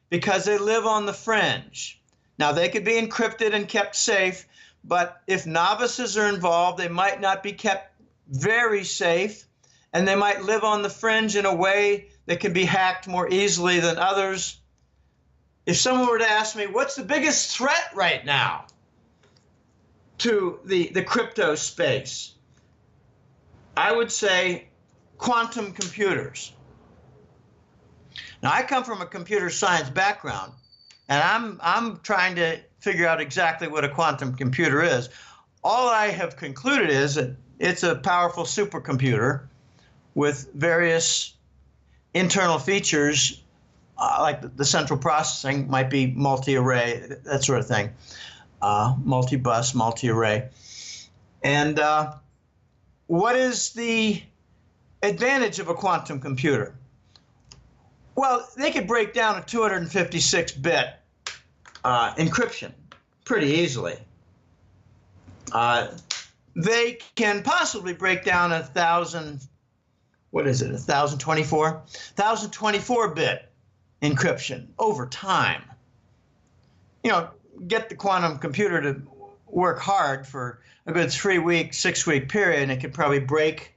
because they live on the fringe. Now, they could be encrypted and kept safe, but if novices are involved, they might not be kept very safe, and they might live on the fringe in a way that can be hacked more easily than others. If someone were to ask me, what's the biggest threat right now? to the crypto space, I would say quantum computers. Now, I come from a computer science background, and I'm trying to figure out exactly what a quantum computer is. All I have concluded is that it's a powerful supercomputer with various internal features, like the central processing might be multi-array, that sort of thing, multi-bus, multi-array. And what is the advantage of a quantum computer? Well, they could break down a 256-bit encryption pretty easily. They can possibly break down 1024-bit encryption over time. You know, get the quantum computer to work hard for a good 3-week, 6-week period, and it could probably break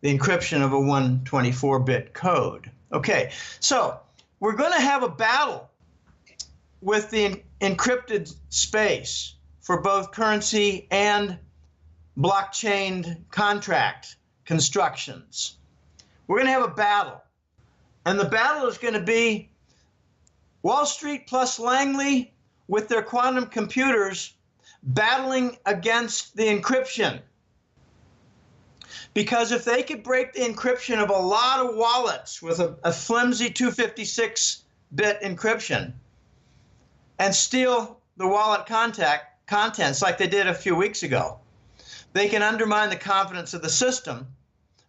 the encryption of a 124-bit code. Okay, so we're going to have a battle with the encrypted space for both currency and blockchain contract constructions. We're going to have a battle. And the battle is going to be Wall Street plus Langley with their quantum computers battling against the encryption. Because if they could break the encryption of a lot of wallets with a flimsy 256-bit encryption and steal the wallet contents like they did a few weeks ago, they can undermine the confidence of the system.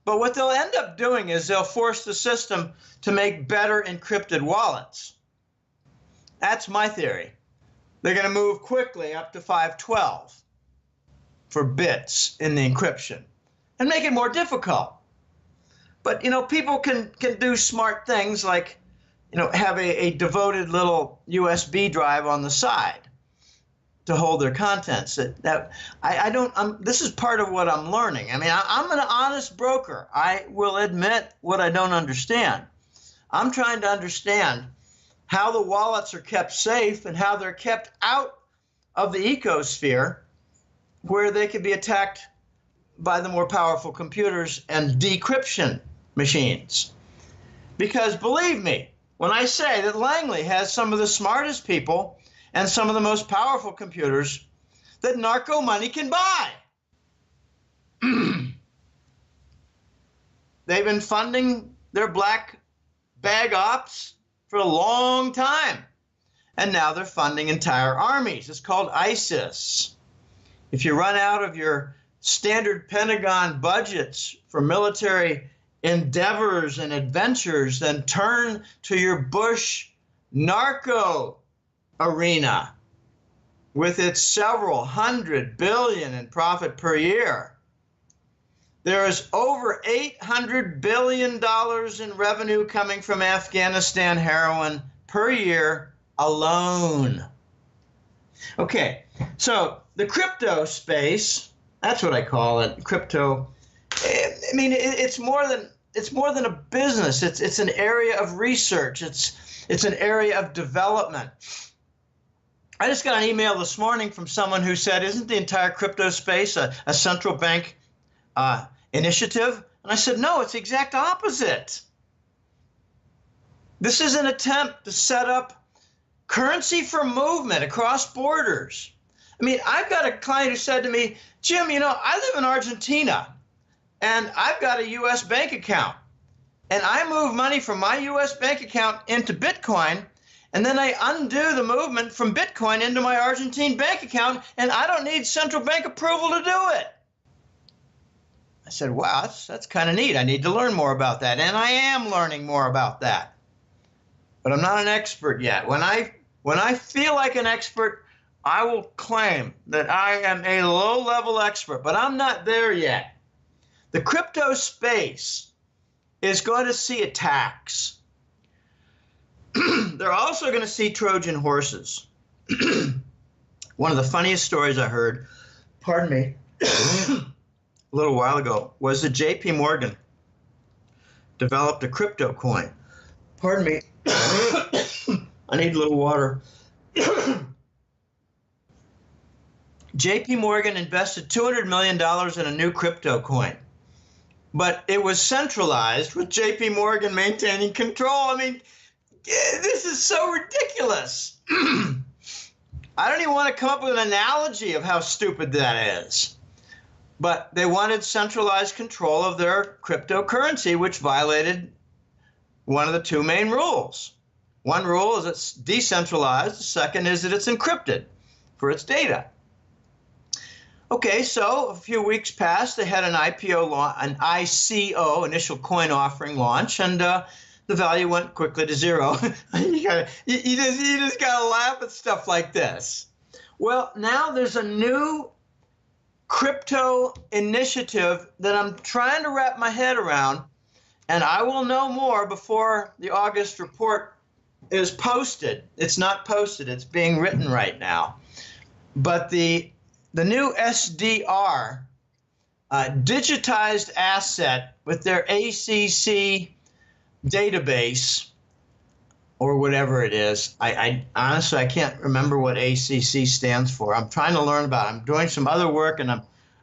But what they'll end up doing is they'll force the system to make better encrypted wallets. That's my theory. They're going to move quickly up to 512 for bits in the encryption and make it more difficult. But, you know, people can do smart things like, you know, have a devoted little USB drive on the side to hold their contents. This is part of what I'm learning. I mean, I'm an honest broker. I will admit what I don't understand. I'm trying to understand how the wallets are kept safe and how they're kept out of the ecosphere where they could be attacked by the more powerful computers and decryption machines. Because believe me, when I say that Langley has some of the smartest people and some of the most powerful computers that narco money can buy. They've been funding their black bag ops for a long time. And now they're funding entire armies. It's called ISIS. If you run out of your standard Pentagon budgets for military endeavors and adventures, then turn to your Bush narco arena with its several $100 billion in profit per year. There is over $800 billion in revenue coming from Afghanistan heroin per year alone. Okay, so the crypto space, that's what I call it, crypto. I mean, it's more than a business. It's an area of research. It's an area of development. I just got an email this morning from someone who said, isn't the entire crypto space a central bank initiative? And I said, no, it's the exact opposite. This is an attempt to set up currency for movement across borders. I mean, I've got a client who said to me, Jim, you know, I live in Argentina and I've got a U.S. bank account and I move money from my U.S. bank account into Bitcoin and then I undo the movement from Bitcoin into my Argentine bank account and I don't need central bank approval to do it. I said, wow, that's kind of neat. I need to learn more about that. And I am learning more about that. But I'm not an expert yet. When I feel like an expert, I will claim that I am a low-level expert, but I'm not there yet. The crypto space is going to see attacks. They're also going to see Trojan horses. One of the funniest stories I heard, pardon me, a little while ago, was that JP Morgan developed a crypto coin. Pardon me. I need a little water. JP Morgan invested $200 million in a new crypto coin, but it was centralized with JP Morgan maintaining control. I mean, this is so ridiculous. I don't even want to come up with an analogy of how stupid that is. But they wanted centralized control of their cryptocurrency, which violated one of the two main rules. One rule is it's decentralized. The second is that it's encrypted for its data. Okay, so a few weeks passed. They had an ICO, initial coin offering launch, and the value went quickly to zero. you just gotta laugh at stuff like this. Well, now there's a new crypto initiative that I'm trying to wrap my head around, and I will know more before the August report is posted. It's not posted, it's being written right now. But the new SDR, digitized asset with their ACC database, or whatever it is. I honestly, I can't remember what ACC stands for. I'm trying to learn about it. I'm doing some other work, and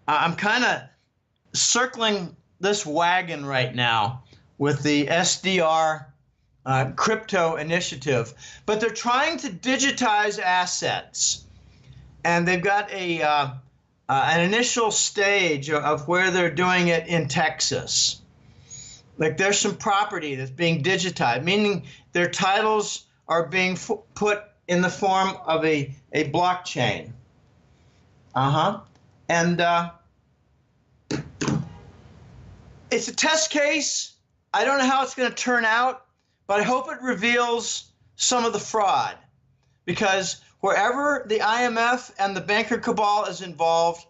I'm kind of circling this wagon right now with the SDR crypto initiative. But they're trying to digitize assets, and they've got an initial stage of where they're doing it in Texas. Like there's some property that's being digitized, meaning their titles are being put in the form of a blockchain. And it's a test case. I don't know how it's going to turn out, but I hope it reveals some of the fraud, because wherever the IMF and the banker cabal is involved,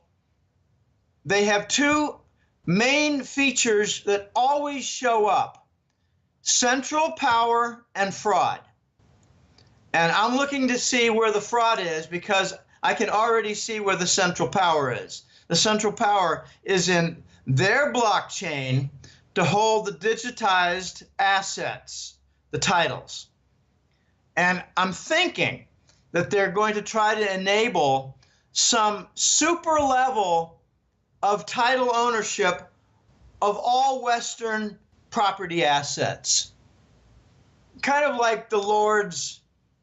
they have two main features that always show up: central power and fraud. And I'm looking to see where the fraud is, because I can already see where the central power is. The central power is in their blockchain to hold the digitized assets, the titles. And I'm thinking that they're going to try to enable some super level of title ownership of all Western property assets. Kind of like the lords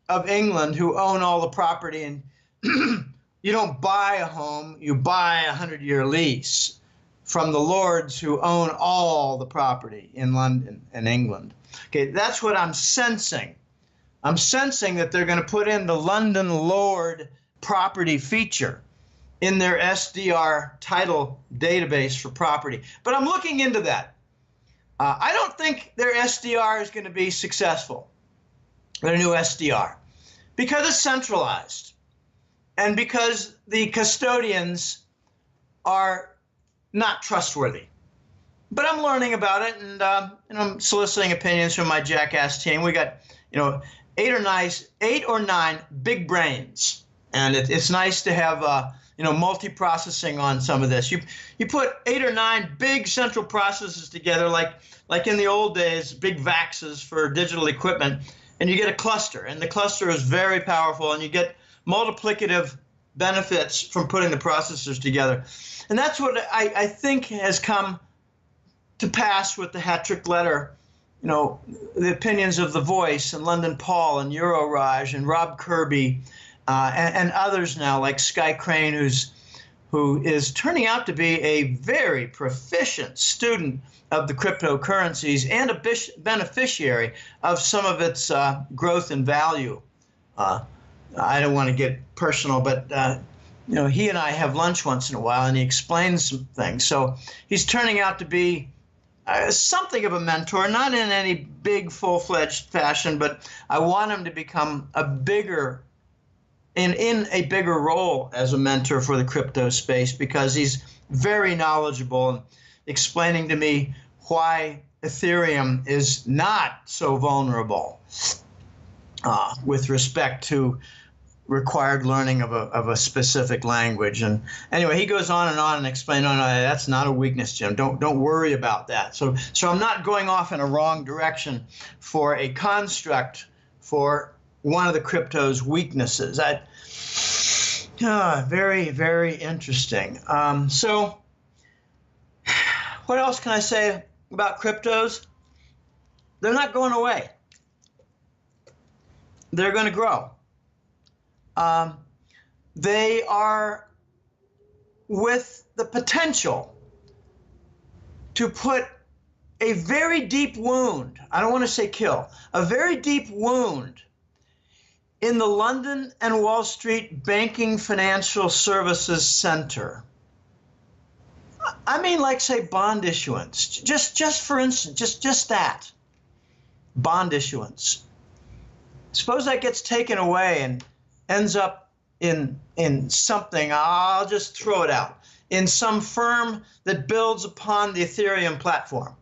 of England who own all the property, and you don't buy a home, you buy a 100-year lease from the lords who own all the property in London and England. Okay, that's what I'm sensing. I'm sensing that they're going to put in the London Lord property feature in their SDR title database for property. But I'm looking into that. I don't think their SDR is going to be successful, their new SDR, because it's centralized and because the custodians are not trustworthy. But I'm learning about it, and I'm soliciting opinions from my jackass team. We got, 8 or 9 big brains, and it's nice to have multi-processing on some of this. You put 8 or 9 big central processes together, like in the old days, big VAXs for digital equipment, and you get a cluster, and the cluster is very powerful, and you get multiplicative benefits from putting the processors together. And that's what I think has come to pass with the hat-trick letter. The opinions of The Voice and London Paul and Euroraj and Rob Kirby and others now, like Sky Crane, who is turning out to be a very proficient student of the cryptocurrencies and a beneficiary of some of its growth and value. I don't want to get personal, but he and I have lunch once in a while, and he explains some things. So he's turning out to be something of a mentor, not in any big full-fledged fashion, but I want him to become in a bigger role as a mentor for the crypto space, because he's very knowledgeable and explaining to me why Ethereum is not so vulnerable with respect to required learning of a specific language. And anyway, he goes on and explains, no, that's not a weakness, Jim. Don't worry about that. So I'm not going off in a wrong direction for a construct for one of the crypto's weaknesses. Very, very interesting. So what else can I say about cryptos? They're not going away. They're going to grow. They are with the potential to put a very deep wound, I don't want to say kill, a very deep wound in the London and Wall Street banking financial services center. I mean, like, say, bond issuance. Just for instance, just that. Bond issuance. Suppose that gets taken away and ends up in something, I'll just throw it out, in some firm that builds upon the Ethereum platform.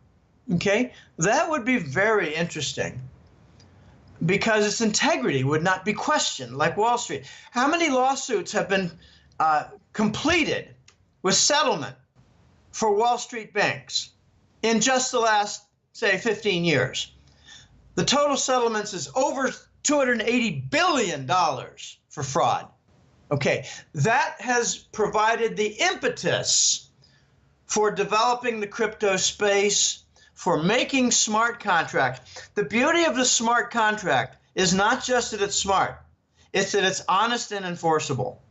Okay? That would be very interesting because its integrity would not be questioned like Wall Street. How many lawsuits have been completed with settlement for Wall Street banks in just the last, say, 15 years? The total settlements is over $280 billion for fraud. Okay, that has provided the impetus for developing the crypto space, for making smart contracts. The beauty of the smart contract is not just that it's smart, it's that it's honest and enforceable.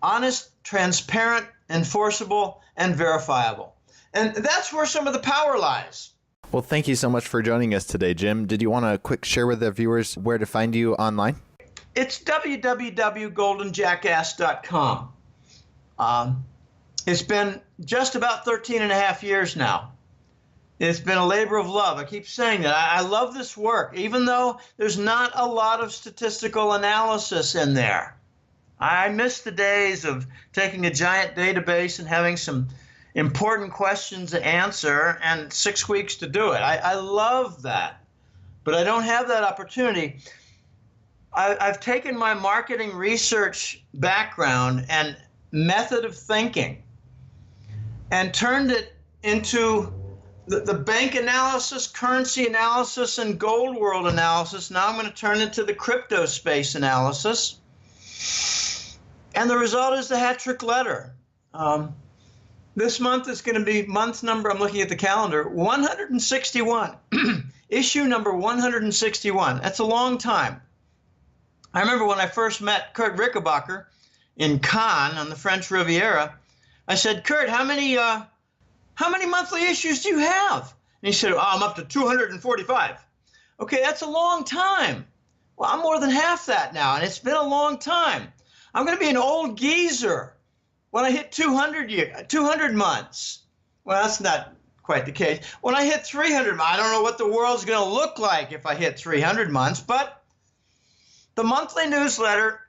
Honest, transparent, enforceable, and verifiable. And that's where some of the power lies. Well, thank you so much for joining us today, Jim. Did you want to quick share with the viewers where to find you online? It's www.goldenjackass.com. It's been just about 13 and a half years now. It's been a labor of love. I keep saying that. I love this work, even though there's not a lot of statistical analysis in there. I miss the days of taking a giant database and having some important questions to answer and 6 weeks to do it. I love that, but I don't have that opportunity. I've taken my marketing research background and method of thinking and turned it into the bank analysis, currency analysis, and gold world analysis. Now I'm going to turn it to the crypto space analysis. And the result is the hat trick letter. This month is going to be month number, I'm looking at the calendar, 161. Issue number 161. That's a long time. I remember when I first met Kurt Rickenbacker in Cannes on the French Riviera, I said, Kurt, how many monthly issues do you have? And he said, I'm up to 245. Okay, that's a long time. Well, I'm more than half that now, and it's been a long time. I'm going to be an old geezer when I hit 200 months. Well, that's not quite the case. When I hit 300 months, I don't know what the world's going to look like if I hit 300 months, but the monthly newsletter,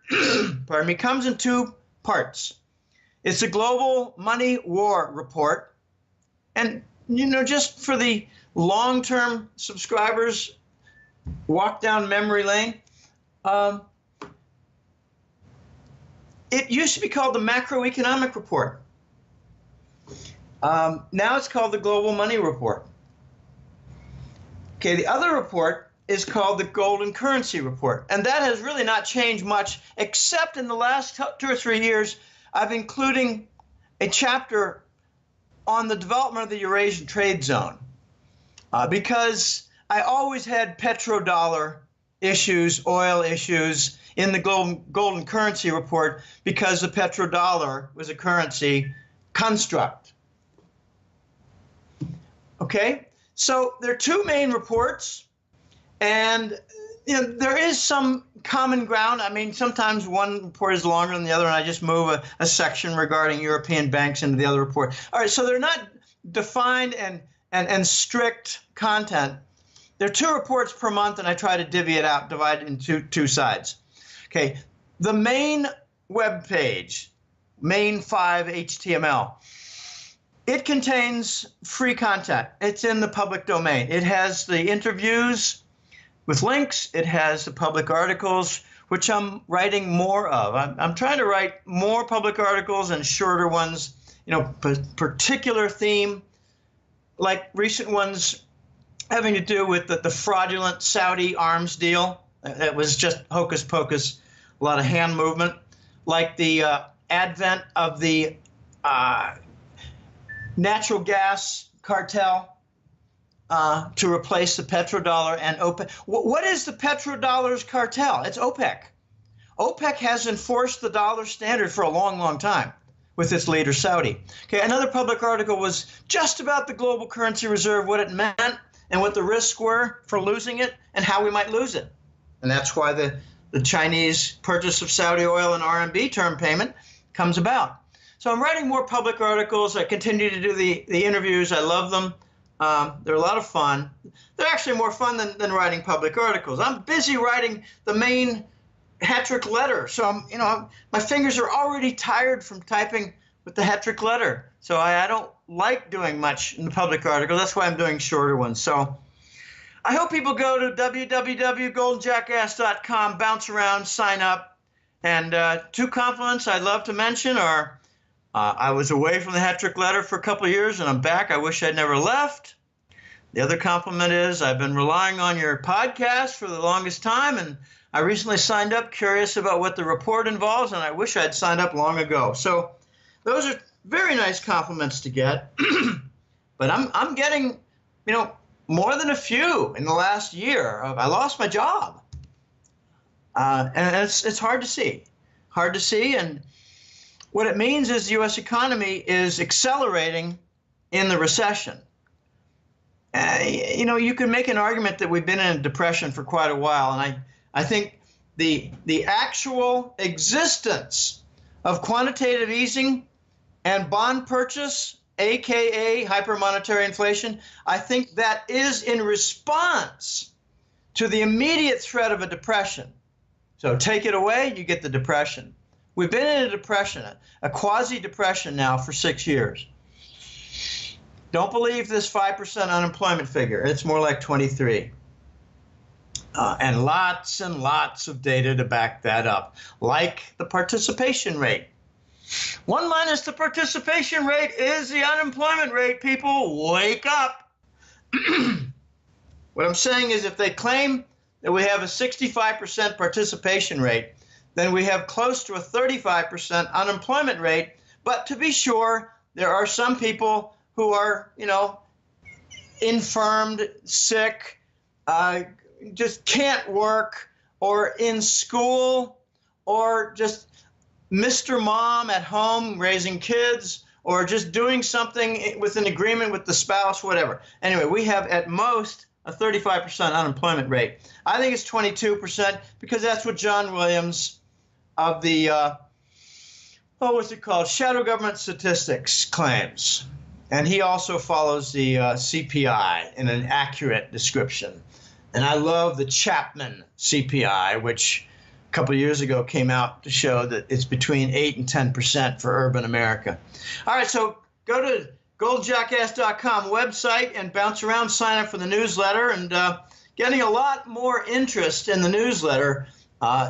pardon me, comes in two parts. It's a global money war report. And, just for the long-term subscribers, walk down memory lane, it used to be called the macroeconomic report. Now it's called the global money report. Okay, the other report is called the golden currency report. And that has really not changed much, except in the last 2 or 3 years, I've including a chapter on the development of the Eurasian trade zone. Because I always had petrodollar issues, oil issues in the golden currency report because the petrodollar was a currency construct. Okay, so there are two main reports. And there is some common ground. I mean, sometimes one report is longer than the other, and I just move a section regarding European banks into the other report. All right, so they're not defined and strict content. There are two reports per month, and I try to divvy it out, divide it into two sides. Okay, the main web page, main 5 HTML, it contains free content. It's in the public domain. It has the interviews with links. It has the public articles, which I'm writing more of. I'm trying to write more public articles and shorter ones, particular theme, like recent ones having to do with the fraudulent Saudi arms deal. It was just hocus pocus, a lot of hand movement. like the advent of the natural gas cartel to replace the petrodollar and OPEC. What is the petrodollar's cartel? It's OPEC. OPEC has enforced the dollar standard for a long, long time with its leader, Saudi. Okay, another public article was just about the global currency reserve, what it meant and what the risks were for losing it and how we might lose it. And that's why the Chinese purchase of Saudi oil and RMB term payment comes about. So I'm writing more public articles. I continue to do the interviews. I love them. They're a lot of fun. They're actually more fun than writing public articles. I'm busy writing the main hat-trick letter. So my fingers are already tired from typing with the hat-trick letter. So I don't like doing much in the public article. That's why I'm doing shorter ones. So I hope people go to www.goldenjackass.com, bounce around, sign up. And two compliments I'd love to mention are I was away from the hat-trick letter for a couple of years, and I'm back. I wish I'd never left. The other compliment is I've been relying on your podcast for the longest time, and I recently signed up, curious about what the report involves, and I wish I'd signed up long ago. So those are very nice compliments to get. But I'm getting, more than a few in the last year. I lost my job. And it's hard to see. Hard to see. And what it means is the U.S. economy is accelerating in the recession. You can make an argument that we've been in a depression for quite a while. And I think the actual existence of quantitative easing and bond purchase, AKA hypermonetary inflation, I think that is in response to the immediate threat of a depression. So take it away, you get the depression. We've been in a depression, a quasi-depression now for 6 years. Don't believe this 5% unemployment figure. It's more like 23. And lots of data to back that up, like the participation rate. 1 minus the participation rate is the unemployment rate. People, wake up. What I'm saying is if they claim that we have a 65% participation rate, then we have close to a 35% unemployment rate. But to be sure, there are some people who are, infirmed, sick, just can't work, or in school, or just Mr. Mom at home raising kids, or just doing something with an agreement with the spouse, whatever. Anyway, we have at most a 35% unemployment rate. I think it's 22% because that's what John Williams of the, what's it called, Shadow Government Statistics claims. And he also follows the CPI in an accurate description. And I love the Chapman CPI, which a couple of years ago came out to show that it's between 8 and 10% for urban America. All right, so go to goldenjackass.com website and bounce around, sign up for the newsletter, and getting a lot more interest in the newsletter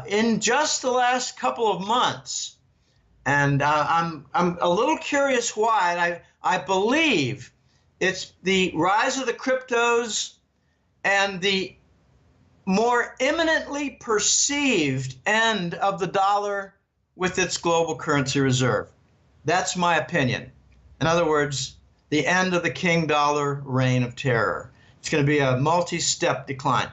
in just the last couple of months. And I'm a little curious why, and I believe it's the rise of the cryptos and the more imminently perceived end of the dollar with its global currency reserve. That's my opinion. In other words, the end of the king dollar reign of terror. It's going to be a multi-step decline.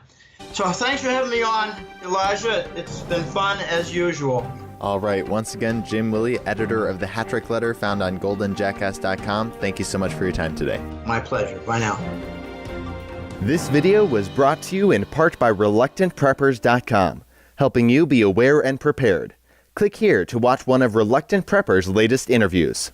So thanks for having me on, Elijah. It's been fun as usual. All right. Once again, Jim Willie, editor of the Hat-Trick Letter, found on goldenjackass.com. Thank you so much for your time today. My pleasure. Bye now. This video was brought to you in part by ReluctantPreppers.com, helping you be aware and prepared. Click here to watch one of Reluctant Prepper's latest interviews.